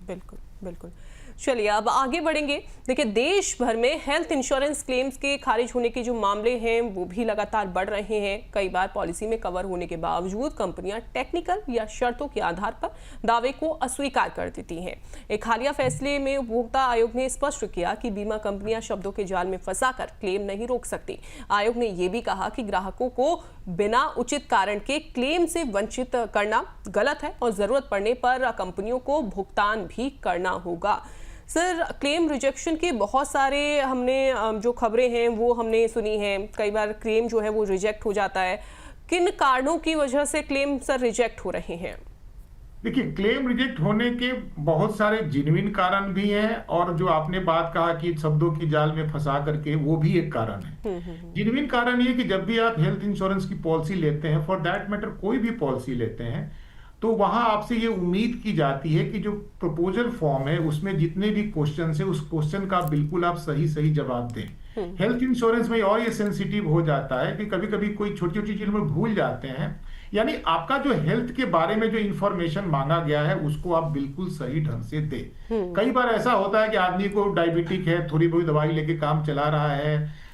बिल्कुल बिल्कुल। चलिए अब आगे बढ़ेंगे। देखिए देश भर में हेल्थ इंश्योरेंस क्लेम्स के खारिज होने के जो मामले हैं वो भी लगातार बढ़ रहे हैं। कई बार पॉलिसी में कवर होने के बावजूद कंपनियां टेक्निकल या शर्तों के आधार पर दावे को अस्वीकार कर देती हैं। एक हालिया फैसले में उपभोक्ता आयोग ने स्पष्ट किया कि बीमा कंपनियां शब्दों के जाल में फंसाकर क्लेम नहीं रोक सकती। आयोग ने यह भी कहा कि ग्राहकों को बिना उचित कारण के क्लेम से वंचित करना गलत है और जरूरत पड़ने पर कंपनियों को भुगतान भी करना होगा। सर क्लेम रिजेक्शन की बहुत सारे हमने जो खबरें हैं वो हमने सुनी हैं, कई बार क्लेम जो है वो रिजेक्ट हो जाता है। किन कारणों की वजह से क्लेम सर रिजेक्ट हो रहे हैं? देखिए क्लेम रिजेक्ट होने के बहुत सारे जेन्युइन कारण भी हैं, और जो आपने बात कहा कि शब्दों की जाल में फंसा करके, वो भी एक कारण है। जेन्युइन कारण ये कि जब भी आप हेल्थ इंश्योरेंस की पॉलिसी लेते हैं, फॉर दैट मैटर कोई भी पॉलिसी लेते हैं, तो वहां आपसे ये उम्मीद की जाती है कि जो प्रपोजल फॉर्म है उसमें जितने भी क्वेश्चन है उस क्वेश्चन का बिल्कुल आप सही जवाब दें। हेल्थ इंश्योरेंस में और ये सेंसिटिव हो जाता है कि कभी कभी कोई छोटी छोटी चीज में भूल जाते हैं, यानी आपका जो हेल्थ के बारे में जो इंफॉर्मेशन मांगा गया है उसको आप बिल्कुल सही ढंग से दें। कई बार ऐसा होता है कि आदमी को डायबिटिक है, थोड़ी बहुत दवाई लेके काम चला रहा है,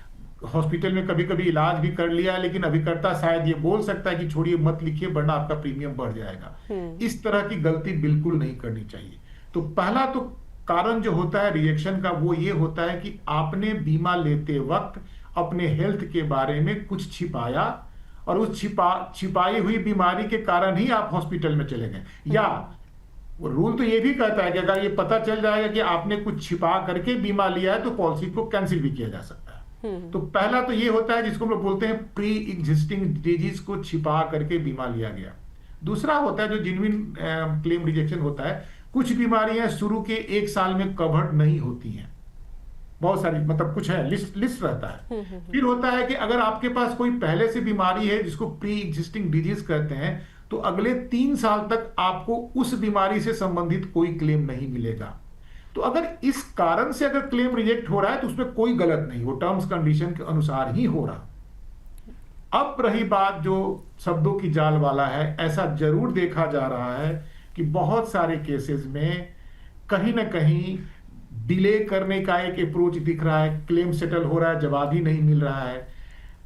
हॉस्पिटल में कभी कभी इलाज भी कर लिया, लेकिन अभिकर्ता शायद ये बोल सकता है कि छोड़िए मत लिखिए वरना आपका प्रीमियम बढ़ जाएगा। इस तरह की गलती बिल्कुल नहीं करनी चाहिए। तो पहला तो कारण जो होता है रिजेक्शन का वो ये होता है कि आपने बीमा लेते वक्त अपने हेल्थ के बारे में कुछ छिपाया, और उस छिपाई हुई बीमारी के कारण ही आप हॉस्पिटल में चले गए। या रूल तो ये भी कहता है कि अगर ये पता चल जाएगा कि आपने कुछ छिपा करके बीमा लिया है तो पॉलिसी को कैंसिल भी किया जा सकता है। तो पहला तो ये होता है जिसको हम लोग बोलते हैं प्री एग्जिस्टिंग डिजीज को छिपा करके बीमा लिया गया। दूसरा होता है जो जेन्युइन क्लेम रिजेक्शन होता है, कुछ बीमारियां शुरू के 1 साल में कवर्ड नहीं होती हैं, बहुत सारी, मतलब कुछ है, लिस्ट रहता है। फिर होता है कि अगर आपके पास कोई पहले से बीमारी है जिसको प्री एग्जिस्टिंग डिजीज कहते हैं, तो अगले 3 साल तक आपको उस बीमारी से संबंधित कोई क्लेम नहीं मिलेगा। तो अगर इस कारण से अगर क्लेम रिजेक्ट हो रहा है तो उसमें कोई गलत नहीं, वो टर्म्स कंडीशन के अनुसार ही हो रहा। अब रही बात जो शब्दों की जाल वाला है, ऐसा जरूर देखा जा रहा है कि बहुत सारे केसेस में कहीं ना कहीं डिले करने का एक अप्रोच दिख रहा है। क्लेम सेटल हो रहा है, जवाब ही नहीं मिल रहा है,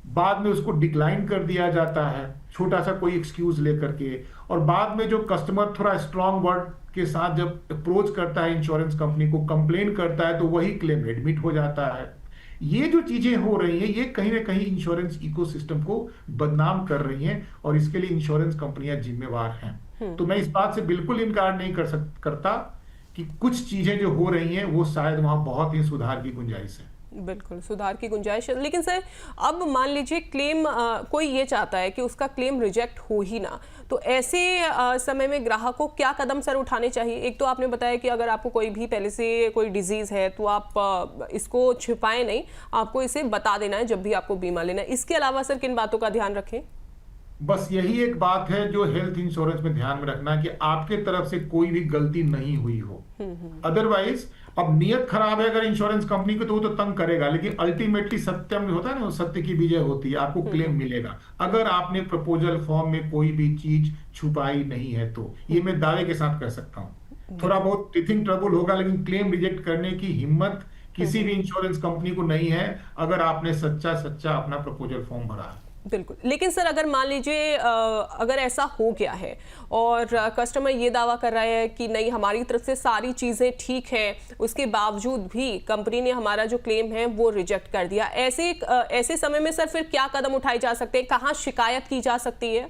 बाद में उसको डिक्लाइन कर दिया जाता है छोटा सा कोई एक्सक्यूज लेकर के, और बाद में जो कस्टमर थोड़ा स्ट्रांग वर्ड के साथ जब अप्रोच करता है इंश्योरेंस कंपनी को, कंप्लेन करता है, तो वही क्लेम एडमिट हो जाता है। ये जो चीजें हो रही हैं ये कहीं ना कहीं इंश्योरेंस इकोसिस्टम को बदनाम कर रही हैं, और इसके लिए इंश्योरेंस कंपनियां जिम्मेवार हैं। तो मैं इस बात से बिल्कुल इनकार नहीं करता कि कुछ चीजें जो हो रही हैं वो शायद वहां बहुत ही सुधार की गुंजाइश है। बिल्कुल सुधार की गुंजाइश है। लेकिन सर अब मान लीजिए क्लेम कोई ये चाहता है कि उसका क्लेम रिजेक्ट हो ही ना, तो ऐसे समय में ग्राहक को क्या कदम सर उठाने चाहिए? एक तो आपने बताया कि अगर आपको कोई भी पहले से कोई डिजीज है तो आप इसको छिपाएं नहीं, आपको इसे बता देना है जब भी आपको बीमा लेना है। इसके अलावा सर किन बातों का ध्यान रखें? बस यही एक बात है जो हेल्थ इंश्योरेंस में ध्यान में रखना कि आपके तरफ से कोई भी गलती नहीं हुई हो। अदरवाइज अब नियत खराब है अगर इंश्योरेंस कंपनी को, तो वो तो तंग करेगा, लेकिन अल्टीमेटली सत्यम होता है ना, सत्य की विजय होती है, आपको क्लेम मिलेगा अगर आपने प्रपोजल फॉर्म में कोई भी चीज छुपाई नहीं है। तो ये मैं दावे के साथ कह सकता हूँ। थोड़ा बहुत टीथिंग ट्रबल होगा, लेकिन क्लेम रिजेक्ट करने की हिम्मत किसी भी इंश्योरेंस कंपनी को नहीं है अगर आपने सच्चा अपना प्रपोजल फॉर्म भरा है। बिल्कुल। लेकिन सर अगर मान लीजिए अगर ऐसा हो गया है और कस्टमर ये दावा कर रहा है कि नहीं हमारी तरफ से सारी चीज़ें ठीक है, उसके बावजूद भी कंपनी ने हमारा जो क्लेम है वो रिजेक्ट कर दिया, ऐसे समय में सर फिर क्या कदम उठाए जा सकते हैं, कहाँ शिकायत की जा सकती है?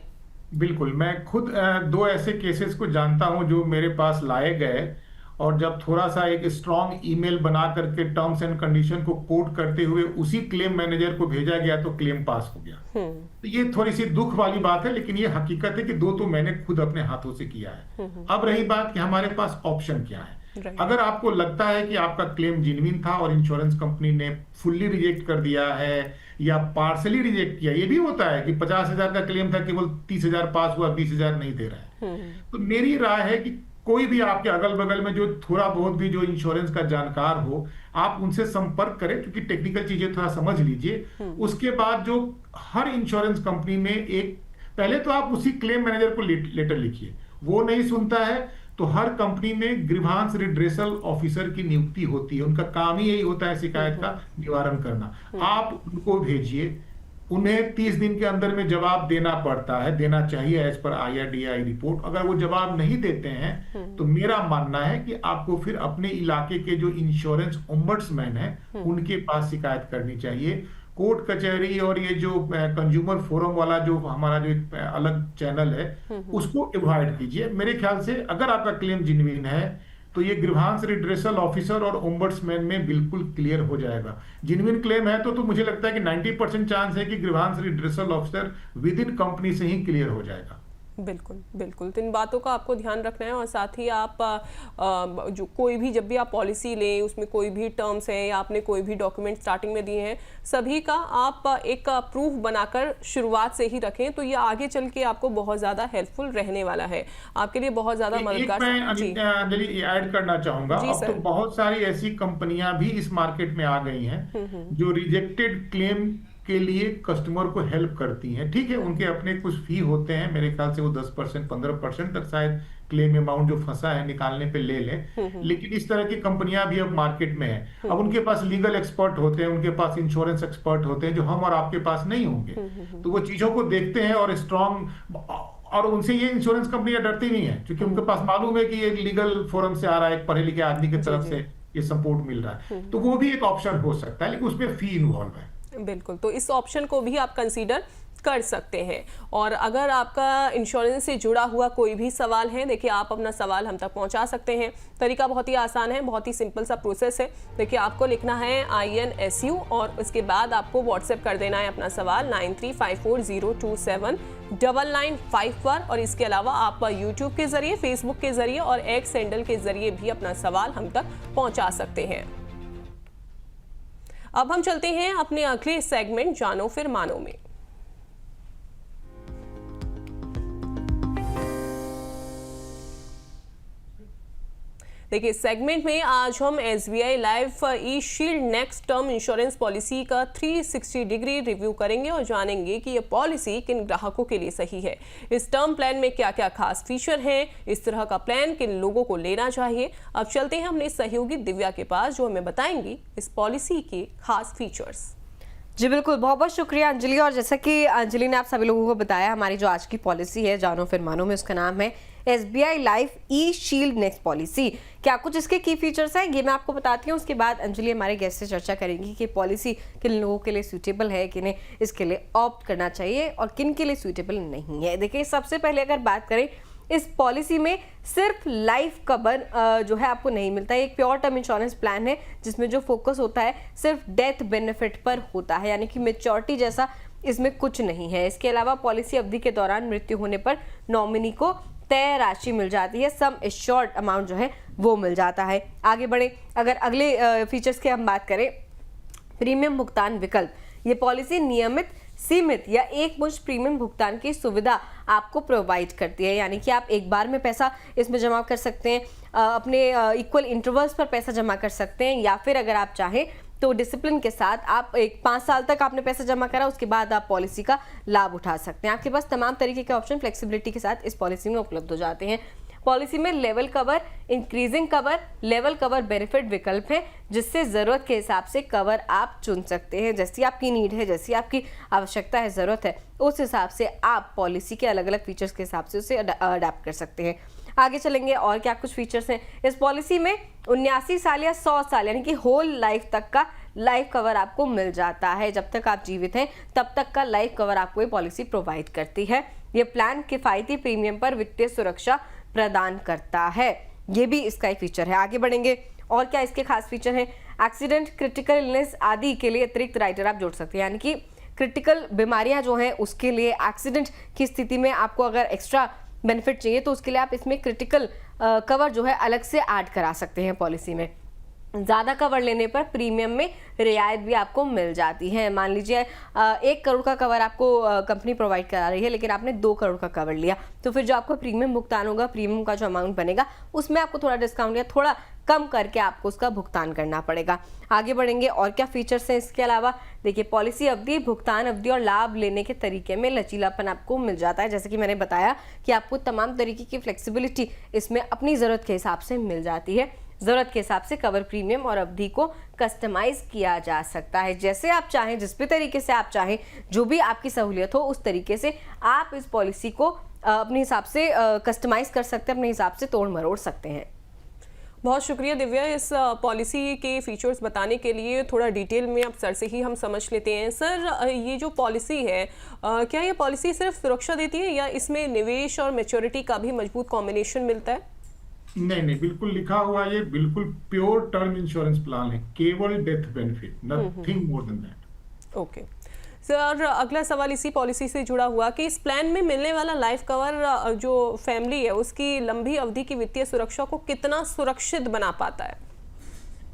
बिल्कुल, मैं खुद 2 ऐसे केसेस को जानता हूं जो मेरे पास लाए गए, और जब थोड़ा सा एक स्ट्रॉन्ग ईमेल बना करके टर्म्स एंड कंडीशन को कोट करते हुए उसी क्लेम मैनेजर को भेजा गया तो क्लेम पास हो गया। तो ये थोड़ी सी दुख वाली बात है, लेकिन ये हकीकत है कि 2 तो मैंने खुद अपने हाथों से किया है। अब रही बात कि हमारे पास ऑप्शन क्या है। अगर आपको लगता है कि आपका क्लेम जेन्युइन था और इंश्योरेंस कंपनी ने फुल्ली रिजेक्ट कर दिया है या पार्सली रिजेक्ट किया, ये भी होता है कि 50,000 का क्लेम था, केवल 30,000 पास हुआ, 20,000 नहीं दे रहा है, तो मेरी राय है कि कोई भी आपके अगल बगल में जो थोड़ा बहुत भी जो इंश्योरेंस का जानकार हो, आप उनसे संपर्क करें, क्योंकि टेक्निकल चीजें थोड़ा समझ लीजिए। उसके बाद जो हर इंश्योरेंस कंपनी में एक, पहले तो आप उसी क्लेम मैनेजर को लेटर लिखिए, वो नहीं सुनता है तो हर कंपनी में ग्रीवांस रिड्रेसल ऑफिसर की नियुक्ति होती है, उनका काम ही यही होता है शिकायत का निवारण करना। आप उनको भेजिए, उन्हें 30 दिन के अंदर में जवाब देना पड़ता है, देना चाहिए एज पर IRDAI रिपोर्ट। अगर वो जवाब नहीं देते हैं तो मेरा मानना है कि आपको फिर अपने इलाके के जो इंश्योरेंस ओम्बड्समैन है उनके पास शिकायत करनी चाहिए। कोर्ट कचहरी और ये जो कंज्यूमर फोरम वाला जो हमारा जो एक अलग चैनल है उसको अवॉइड कीजिए। मेरे ख्याल से अगर आपका क्लेम जेन्युइन है तो ये ग्रीवांस रिड्रेसल ऑफिसर और ओम्बड्समैन में बिल्कुल क्लियर हो जाएगा। जेन्युइन क्लेम है तो मुझे लगता है कि 90% चांस है कि grievance redressal officer with in company से ही क्लियर हो जाएगा। बिल्कुल बिल्कुल, तो इन बातों का आपको ध्यान रखना है। और साथ ही आप जो कोई भी जब भी आप पॉलिसी लें उसमें कोई भी टर्म्स हैं या आपने कोई भी डॉक्यूमेंट स्टार्टिंग में दिए हैं, सभी का आप एक प्रूफ बनाकर शुरुआत से ही रखें, तो ये आगे चल के आपको बहुत ज़्यादा हेल्पफुल रहने वाला है, आपके लिए बहुत ज़्यादा मददगार। मैं अंजलि ऐड करना चाहूंगा, अब तो बहुत सारी ऐसी कंपनियां भी इस मार्केट में आ गई हैं जो रिजेक्टेड क्लेम के लिए कस्टमर को हेल्प करती हैं। ठीक है, उनके अपने कुछ फी होते हैं, मेरे ख्याल से वो 10% 15% तक शायद क्लेम अमाउंट जो फंसा है निकालने पे ले लें, लेकिन इस तरह की कंपनियां भी अब मार्केट में है। अब उनके पास लीगल एक्सपर्ट होते हैं, उनके पास इंश्योरेंस एक्सपर्ट होते हैं जो हम और आपके पास नहीं होंगे, तो वो चीजों को देखते हैं और स्ट्रॉन्ग, और उनसे ये इंश्योरेंस कंपनियां डरती नहीं है क्योंकि उनके पास मालूम है कि ये लीगल फोरम से आ रहा है, एक पढ़े लिखे आदमी की तरफ से ये सपोर्ट मिल रहा है, तो वो भी एक ऑप्शन हो सकता है, लेकिन उसमें फी इन्वॉल्व है। बिल्कुल, तो इस ऑप्शन को भी आप कंसीडर कर सकते हैं। और अगर आपका इंश्योरेंस से जुड़ा हुआ कोई भी सवाल है, देखिए आप अपना सवाल हम तक पहुंचा सकते हैं। तरीका बहुत ही आसान है, बहुत ही सिंपल सा प्रोसेस है। देखिए आपको लिखना है INSU और उसके बाद आपको व्हाट्सएप कर देना है अपना सवाल 9354027995 पर। और इसके अलावा आप यूट्यूब के जरिए, फेसबुक के जरिए और एक्स हैंडल के जरिए भी अपना सवाल हम तक पहुंचा सकते हैं। अब हम चलते हैं अपने अगले सेगमेंट जानो फिर मानो में। देखिए सेगमेंट में आज हम SBI life e shield next term insurance policy का 360 डिग्री रिव्यू करेंगे और जानेंगे कि ये पॉलिसी किन ग्राहकों के लिए सही है, इस टर्म प्लान में क्या क्या खास फीचर हैं, इस तरह का प्लान किन लोगों को लेना चाहिए। अब चलते हैं अपने सहयोगी दिव्या के पास जो हमें बताएंगी इस पॉलिसी के खास फीचर्स। जी बिल्कुल, बहुत बहुत शुक्रिया अंजलि। और जैसा कि अंजलि ने आप सभी लोगों को बताया, हमारी जो आज की पॉलिसी है जानो फिर मानो में, उसका नाम है SBI life e shield next policy. क्या कुछ इसके की फीचर्स हैं ये मैं आपको बताती हूँ, उसके बाद अंजलि हमारे गेस्ट से चर्चा करेंगी कि पॉलिसी किन लोगों के लिए सूटेबल है, किन्हें इसके लिए ऑप्ट करना चाहिए और किन के लिए सूटेबल नहीं है। देखिए सबसे पहले अगर बात करें इस पॉलिसी में सिर्फ लाइफ कवर जो है आपको नहीं मिलता है। एक प्योर टर्म इंश्योरेंस प्लान है जिसमें जो फोकस होता है सिर्फ डेथ बेनिफिट पर होता है, यानी कि मैच्योरिटी जैसा इसमें कुछ नहीं है। इसके अलावा पॉलिसी अवधि के दौरान मृत्यु होने पर नॉमिनी को तय राशि मिल जाती है, सम एश्योर्ड अमाउंट जो है वो मिल जाता है। आगे बढ़े, अगर अगले फीचर्स की हम बात करें, प्रीमियम भुगतान विकल्प। ये पॉलिसी नियमित, सीमित या एक मुश्त प्रीमियम भुगतान की सुविधा आपको प्रोवाइड करती है, यानी कि आप एक बार में पैसा इसमें जमा कर सकते हैं, अपने इक्वल इंटरवल्स पर पैसा जमा कर सकते हैं, या फिर अगर आप चाहें तो डिसिप्लिन के साथ आप 5 साल तक आपने पैसा जमा करा, उसके बाद आप पॉलिसी का लाभ उठा सकते हैं। आपके पास तमाम तरीके के ऑप्शन फ्लेक्सिबिलिटी के साथ इस पॉलिसी में उपलब्ध हो जाते हैं। पॉलिसी में level cover, increasing cover, level cover benefit विकल्प है, जिससे जरूरत के हिसाब से कवर आप चुन सकते हैं। जैसी आपकी नीड है, जैसी आपकी आवश्यकता है, जरूरत है, उस हिसाब से आप पॉलिसी के अलग अलग फीचर्स के हिसाब से उसे अडेप्ट कर सकते हैं। आगे चलेंगे और क्या कुछ फीचर्स हैं इस पॉलिसी में। 79 साल या 100 साल यानी कि होल लाइफ तक का लाइफ कवर आपको मिल जाता है। जब तक आप जीवित हैं तब तक का लाइफ कवर आपको ये पॉलिसी प्रोवाइड करती है। ये प्लान किफायती प्रीमियम पर वित्तीय सुरक्षा प्रदान करता है, ये भी इसका एक फीचर है। आगे बढ़ेंगे और क्या इसके खास फीचर हैं। एक्सीडेंट, क्रिटिकल इलनेस आदि के लिए अतिरिक्त राइडर आप जोड़ सकते हैं, यानी कि क्रिटिकल बीमारियां जो हैं उसके लिए, एक्सीडेंट की स्थिति में आपको अगर एक्स्ट्रा बेनिफिट चाहिए तो उसके लिए आप इसमें क्रिटिकल कवर जो है अलग से ऐड करा सकते हैं पॉलिसी में। ज़्यादा कवर लेने पर प्रीमियम में रियायत भी आपको मिल जाती है। मान लीजिए 1 करोड़ का कवर आपको कंपनी प्रोवाइड करा रही है, लेकिन आपने 2 करोड़ का कवर लिया, तो फिर जो आपको प्रीमियम भुगतान होगा, प्रीमियम का जो अमाउंट बनेगा उसमें आपको थोड़ा डिस्काउंट या थोड़ा कम करके आपको उसका भुगतान करना पड़ेगा। आगे बढ़ेंगे और क्या फीचर्स हैं इसके अलावा। देखिए, पॉलिसी अवधि, भुगतान अवधि और लाभ लेने के तरीके में लचीलापन आपको मिल जाता है। जैसे कि मैंने बताया कि आपको तमाम तरीके की फ्लेक्सिबिलिटी इसमें अपनी ज़रूरत के हिसाब से मिल जाती है। ज़रूरत के हिसाब से कवर, प्रीमियम और अवधि को कस्टमाइज किया जा सकता है। जैसे आप चाहें, जिस भी तरीके से आप चाहें, जो भी आपकी सहूलियत हो, उस तरीके से आप इस पॉलिसी को अपने हिसाब से कस्टमाइज कर सकते हैं, अपने हिसाब से तोड़ मरोड़ सकते हैं। बहुत शुक्रिया दिव्या, इस पॉलिसी के फीचर्स बताने के लिए। थोड़ा डिटेल में अब सर से ही हम समझ लेते हैं। सर, ये जो पॉलिसी है, क्या ये पॉलिसी सिर्फ सुरक्षा देती है या इसमें निवेश और मैच्योरिटी का भी मजबूत कॉम्बिनेशन मिलता है? नहीं, बिल्कुल लिखा हुआ ये बिल्कुल प्योर टर्म इंश्योरेंस प्लान है, केवल death benefit, nothing more than that. Okay sir, अगला सवाल इसी पॉलिसी से जुड़ा हुआ कि इस प्लान में मिलने वाला लाइफ कवर जो फैमिली है उसकी लंबी अवधि की वित्तीय सुरक्षा को कितना सुरक्षित बना पाता है?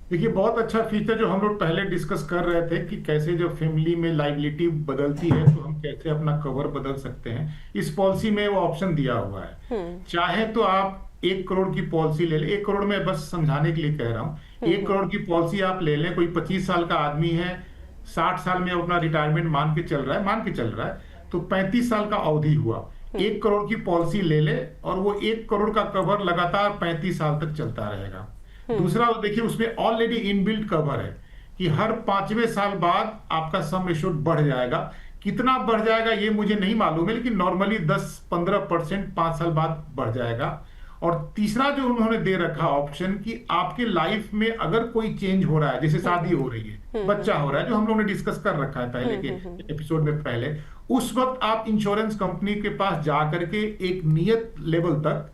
देखिए, बहुत अच्छा फीचर जो हम लोग पहले डिस्कस कर रहे थे कि कैसे जो फैमिली में लाइबिलिटी बदलती है तो हम कैसे अपना कवर बदल सकते हैं, इस पॉलिसी में वो ऑप्शन दिया हुआ है। चाहे तो आप 1 करोड़ की पॉलिसी ले लें, 1 करोड़ में बस समझाने के लिए कह रहा हूँ, 1 करोड़ की पॉलिसी आप ले लें। कोई 25 साल का आदमी है, 60 साल में अपना रिटायरमेंट मान के चल रहा है, तो 35 साल का अवधि हुआ। 1 करोड़ की पॉलिसी ले ले और वो 1 करोड़ का कवर लगातार 35 साल तक चलता रहेगा। दूसरा, देखिए, उसमें ऑलरेडी इनबिल्ट कवर है कि हर 5वें साल बाद आपका सम एश्योर्ड बढ़ जाएगा। कितना बढ़ जाएगा ये मुझे नहीं मालूम है, लेकिन नॉर्मली 10-15% 5 साल बाद बढ़ जाएगा। और तीसरा जो उन्होंने दे रखा ऑप्शन कि आपके लाइफ में अगर कोई चेंज हो रहा है, जैसे शादी हो रही है, बच्चा हो रहा है, जो हम लोगों ने डिस्कस कर रखा है पहले के एपिसोड में पहले, उस वक्त आप इंश्योरेंस कंपनी के पास जा करके एक नियत लेवल तक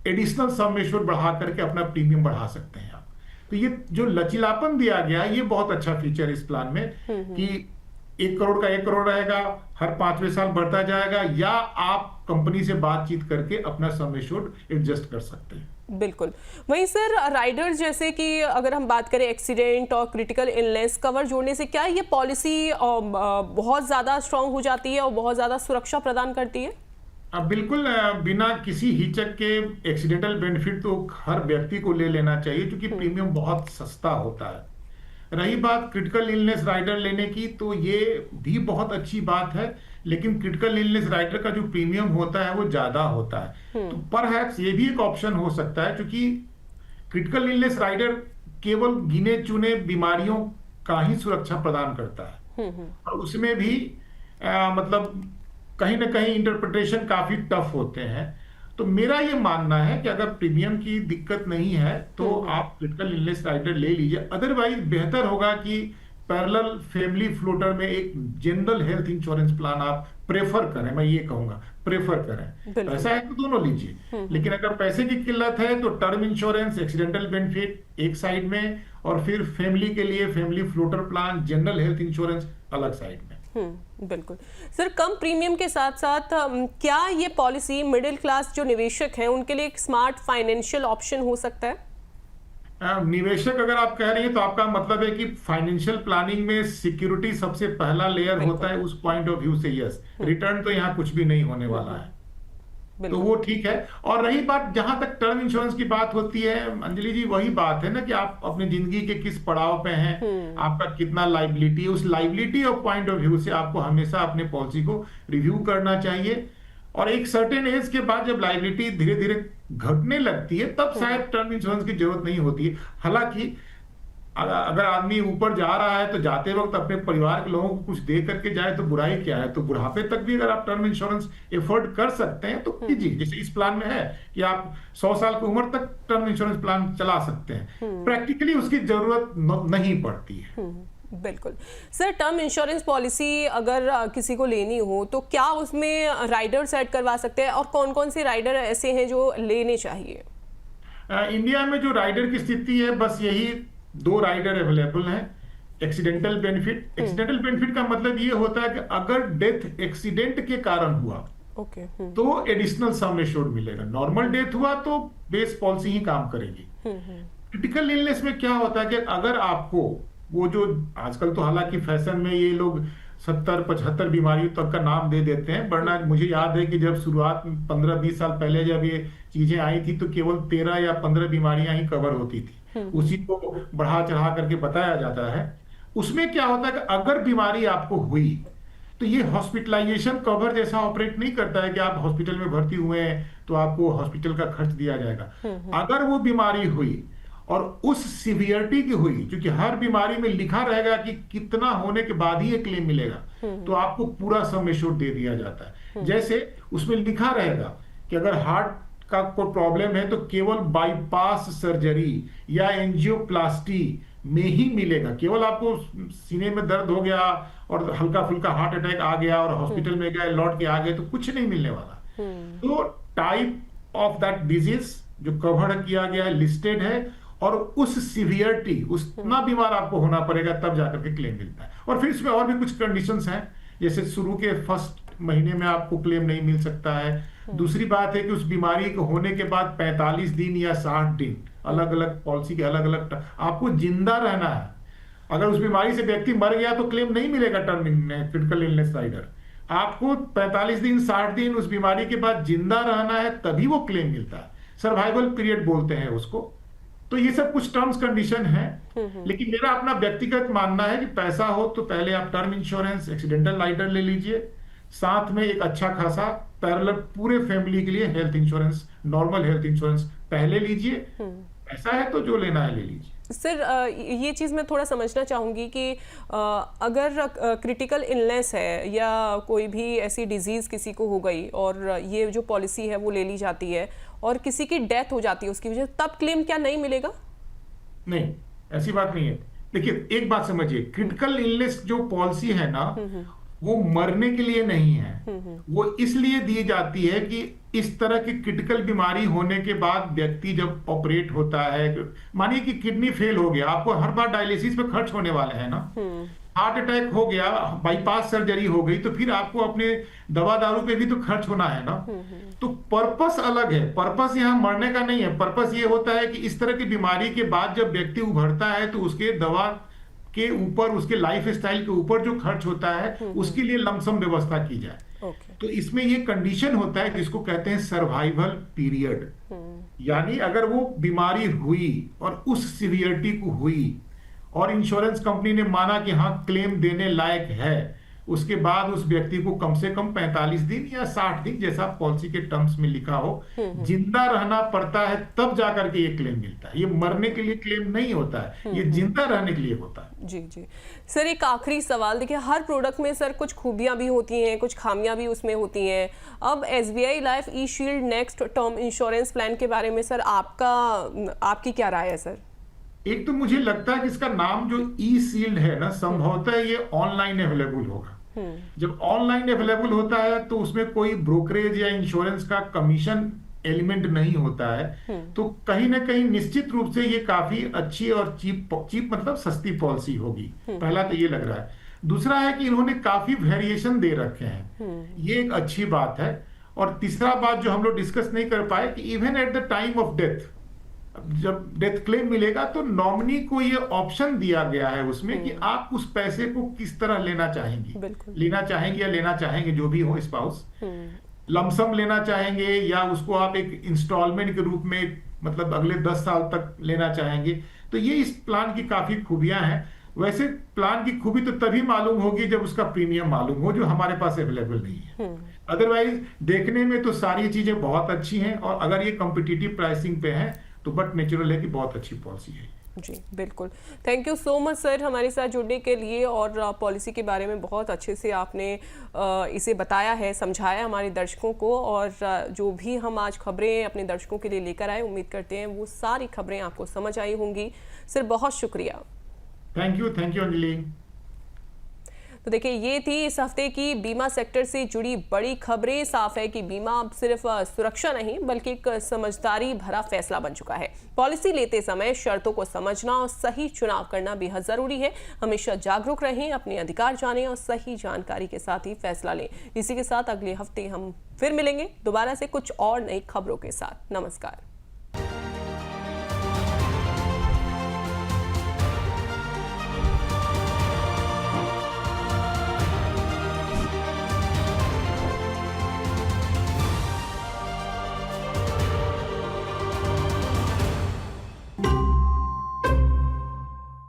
एडिशनल सम एश्योर्ड बढ़ा करके अपना प्रीमियम बढ़ा सकते हैं आप। तो ये जो लचीलापन दिया गया है, ये बहुत अच्छा फीचर इस प्लान में कि 1 करोड़ का 1 करोड़ रहेगा, हर 5वें साल बढ़ता जाएगा, या आप कंपनी से बातचीत करके अपना सम एश्योर्ड एडजस्ट कर सकते हैं। बिल्कुल। वहीं सर, राइडर जैसे कि अगर हम बात करें एक्सीडेंट और क्रिटिकल इलनेस कवर जोड़ने से क्या ये पॉलिसी बहुत ज़्यादा स्ट्रांग हो जाती है और बहुत ज़्यादा सुरक्षा प्रदान करती है? बिल्कुल, बिना किसी हिचक के एक्सीडेंटल बेनिफिट तो हर व्यक्ति को ले लेना चाहिए, क्योंकि प्रीमियम बहुत सस्ता होता है। रही बात क्रिटिकल इलनेस राइडर लेने की, तो ये भी बहुत अच्छी बात है, लेकिन क्रिटिकल इलनेस राइडर का जो प्रीमियम होता है वो ज्यादा होता है। तो परहैप्स ये भी एक ऑप्शन हो सकता है, क्योंकि क्रिटिकल इलनेस राइडर केवल गिने चुने बीमारियों का ही सुरक्षा प्रदान करता है, और उसमें भी मतलब कहीं ना कहीं इंटरप्रिटेशन काफी टफ होते हैं। तो मेरा ये मानना है कि अगर प्रीमियम की दिक्कत नहीं है तो आप क्रिटिकल इलनेस राइडर ले लीजिए। अदरवाइज बेहतर होगा कि पैरेलल फैमिली फ्लोटर में एक जनरल हेल्थ इंश्योरेंस प्लान आप प्रेफर करें, मैं ये कहूंगा प्रेफर करें। पैसा है तो दोनों लीजिए, लेकिन अगर पैसे की किल्लत है तो टर्म इंश्योरेंस, एक्सीडेंटल बेनिफिट एक साइड में, और फिर फैमिली के लिए family floater plan, general health insurance अलग साइड में। बिल्कुल सर, कम प्रीमियम के साथ साथ क्या ये पॉलिसी मिडिल क्लास जो निवेशक हैं उनके लिए एक स्मार्ट फाइनेंशियल ऑप्शन हो सकता है? निवेशक अगर आप कह रही हैं तो आपका मतलब है कि फाइनेंशियल प्लानिंग में सिक्योरिटी सबसे पहला लेयर होता है, उस पॉइंट ऑफ व्यू से यस, रिटर्न तो यहाँ कुछ भी नहीं होने वाला है, तो वो ठीक है। और रही बात जहां तक टर्म इंश्योरेंस की बात होती है अंजलि जी, वही बात है ना कि आप अपनी जिंदगी के किस पड़ाव पे हैं, आपका कितना लाइबिलिटी है, उस लाइबिलिटी और पॉइंट ऑफ व्यू से आपको हमेशा अपने पॉलिसी को रिव्यू करना चाहिए। और एक सर्टेन एज के बाद जब लाइबिलिटी धीरे धीरे घटने लगती है तब शायद टर्म इंश्योरेंस की जरूरत नहीं होती है। हालांकि अगर आदमी ऊपर जा रहा है तो जाते वक्त अपने परिवार के लोगों को कुछ दे करके जाए तो बुराई क्या है, तो बुढ़ापे तक भी अगर आप टर्म इंश्योरेंस एफोर्ड कर सकते हैं तो कीजिए। जैसे इस प्लान में है कि आप 100 साल की उम्र तक टर्म इंश्योरेंस प्लान चला सकते हैं, प्रैक्टिकली उसकी जरूरत नहीं पड़ती है। बिल्कुल सर, टर्म इंश्योरेंस पॉलिसी अगर किसी को लेनी हो तो क्या उसमें राइडर सेट करवा सकते हैं, और कौन कौन से राइडर ऐसे हैं जो लेने चाहिए? इंडिया में जो राइडर की स्थिति है बस यही 2 राइडर अवेलेबल हैं। एक्सीडेंटल बेनिफिट, एक्सीडेंटल बेनिफिट का मतलब ये होता है कि अगर डेथ एक्सीडेंट के कारण हुआ तो एडिशनल सम एश्योर्ड मिलेगा। नॉर्मल डेथ हुआ तो बेस पॉलिसी ही काम करेगी। क्रिटिकल इलनेस में क्या होता है कि अगर आपको वो जो आजकल तो हालांकि फैशन में ये लोग 70-75 बीमारियों तक का नाम दे देते हैं, वरना मुझे याद है कि जब शुरुआत 15-20 साल पहले जब ये चीजें आई थी तो केवल 13 या 15 बीमारियां ही कवर होती थी, उसी को बढ़ा चढ़ा करके बताया जाता है। उसमें क्या होता है कि अगर बीमारी आपको हुई तो ये हॉस्पिटलाइजेशन कवर जैसा ऑपरेट नहीं करता है कि आप हॉस्पिटल में भर्ती हुए हैं तो आपको हॉस्पिटल का खर्च दिया जाएगा। अगर वो बीमारी हुई और उस सीवियरिटी की हुई, क्योंकि हर बीमारी में लिखा रहेगा कि कितना होने के बाद ही ये क्लेम मिलेगा, तो आपको पूरा सम एश्योर्ड दे दिया जाता है। जैसे उसमें लिखा रहेगा कि अगर हार्ट का कोई प्रॉब्लम है तो केवल बाईपास सर्जरी या एंजियोप्लास्टी में ही मिलेगा। केवल आपको सीने में दर्द हो गया और हल्का फुल्का हार्ट अटैक आ गया और हॉस्पिटल में गए, लौट के आ गए, तो कुछ नहीं मिलने वाला। तो टाइप ऑफ दैट डिजीज जो कवर किया गया है, लिस्टेड है, और उस सीवियरिटी, उतना बीमार आपको होना पड़ेगा तब जाकर के क्लेम मिलता है। और फिर इसमें और भी कुछ कंडीशंस हैं, जैसे शुरू के फर्स्ट महीने में आपको क्लेम नहीं मिल सकता है। दूसरी बात है कि उस बीमारी को होने के बाद 45 दिन या 60 दिन, अलग अलग पॉलिसी के अलग अलग आपको जिंदा रहना है। अगर उस बीमारी से व्यक्ति मर गया तो क्लेम नहीं मिलेगा टर्म क्रिटिकल इलनेस राइडर। आपको 45 दिन 60 दिन उस बीमारी के बाद जिंदा रहना है, तभी वो क्लेम मिलता है। सर्वाइवल पीरियड बोलते हैं उसको। तो ये सब कुछ टर्म्स कंडीशन है, लेकिन मेरा अपना व्यक्तिगत मानना है कि पैसा हो तो पहले आप टर्म इंश्योरेंस, एक्सीडेंटल राइडर ले लीजिए, साथ में एक अच्छा खासा पैरेलल पूरे फैमिली के लिए health insurance, normal health insurance पहले लीजिए। ऐसा है तो जो लेना है ले लीजिए। सर ये चीज़ मैं थोड़ा समझना चाहूँगी कि अगर क्रिटिकल इलनेस है या कोई भी ऐसी डिजीज़ किसी को हो गई और ये जो पॉलिसी है वो ले ली जाती है और किसी की डेथ हो जाती है उसकी वजह से, तब क्लेम क्या नहीं मिलेगा? नहीं, ऐसी बात नहीं है। देखिए एक बात समझिए, क्रिटिकल इलनेस जो पॉलिसी है ना वो मरने के लिए नहीं है, वो इसलिए दी जाती है कि इस तरह की क्रिटिकल बीमारी होने के बाद व्यक्ति जब ऑपरेट होता है, मानिए कि किडनी फेल हो गया, आपको हर बार डायलिसिस पे खर्च होने वाले हैं ना, हार्ट अटैक हो गया, बाईपास सर्जरी हो गई, तो फिर आपको अपने दवा दारू पे भी तो खर्च होना है ना। तो पर्पस अलग है, पर्पस यहाँ मरने का नहीं है। पर्पस ये होता है कि इस तरह की बीमारी के बाद जब व्यक्ति उभरता है तो उसके दवा के ऊपर, उसके लाइफ स्टाइल के ऊपर जो खर्च होता है उसके लिए लमसम व्यवस्था की जाए। तो इसमें ये कंडीशन होता है जिसको कहते हैं सर्वाइवल पीरियड, यानी अगर वो बीमारी हुई और उस सीवियरिटी को हुई और इंश्योरेंस कंपनी ने माना कि हाँ क्लेम देने लायक है, उसके बाद उस व्यक्ति को कम से कम 45 दिन या 60 दिन जैसा पॉलिसी के टर्म्स में लिखा हो जिंदा रहना पड़ता है, तब जाकर के ये क्लेम मिलता है। ये मरने के लिए क्लेम नहीं होता है, ये जिंदा रहने के लिए होता है। जी जी सर, एक आखिरी सवाल, देखिए हर प्रोडक्ट में सर कुछ खूबियां भी होती हैं, कुछ खामियां भी उसमें होती हैं। अब SBI life e shield next term insurance plan के बारे में सर आपकी क्या राय है सर? एक तो मुझे लगता है कि इसका नाम जो ई शील्ड है ना, संभवतः ये ऑनलाइन अवेलेबल होगा। जब ऑनलाइन अवेलेबल होता है तो उसमें कोई ब्रोकरेज या इंश्योरेंस का कमीशन एलिमेंट नहीं होता है, तो कहीं ना कहीं निश्चित रूप से ये काफी अच्छी और चीप मतलब सस्ती पॉलिसी होगी। पहला तो ये लग रहा है। दूसरा है कि इन्होंने काफी वेरिएशन दे रखे हैं, ये एक अच्छी बात है। और तीसरा बात जो हम लोग डिस्कस नहीं कर पाए कि even at the time of death, जब डेथ क्लेम मिलेगा तो नॉमिनी को ये ऑप्शन दिया गया है उसमें कि आप उस पैसे को किस तरह लेना चाहेंगी, लेना चाहेंगे या लेना चाहेंगे जो भी हो स्पाउस, लमसम लेना चाहेंगे या उसको आप एक इंस्टॉलमेंट के रूप में मतलब अगले 10 साल तक लेना चाहेंगे। तो ये इस प्लान की काफी खूबियां हैं। वैसे प्लान की खूबी तो तभी मालूम होगी जब उसका प्रीमियम मालूम हो, जो हमारे पास अवेलेबल नहीं है। अदरवाइज देखने में तो सारी चीजें बहुत अच्छी हैं, और अगर ये कॉम्पिटिटिव प्राइसिंग पे है तो बट नेचुरल है कि बहुत अच्छी पॉलिसी है। जी बिल्कुल, thank you so much sir हमारे साथ जुड़ने के लिए, और पॉलिसी के बारे में बहुत अच्छे से आपने इसे बताया है, समझाया हमारे दर्शकों को। और जो भी हम आज खबरें अपने दर्शकों के लिए लेकर आए, उम्मीद करते हैं वो सारी खबरें आपको समझ आई होंगी। सर बहुत शुक्रिया। Thank you Anjali. तो देखिए, ये थी इस हफ्ते की बीमा सेक्टर से जुड़ी बड़ी खबरें। साफ है कि बीमा अब सिर्फ सुरक्षा नहीं बल्कि एक समझदारी भरा फैसला बन चुका है। पॉलिसी लेते समय शर्तों को समझना और सही चुनाव करना बेहद जरूरी है। हमेशा जागरूक रहें, अपने अधिकार जानें और सही जानकारी के साथ ही फैसला लें। इसी के साथ अगले हफ्ते हम फिर मिलेंगे दोबारा से कुछ और नई खबरों के साथ। नमस्कार।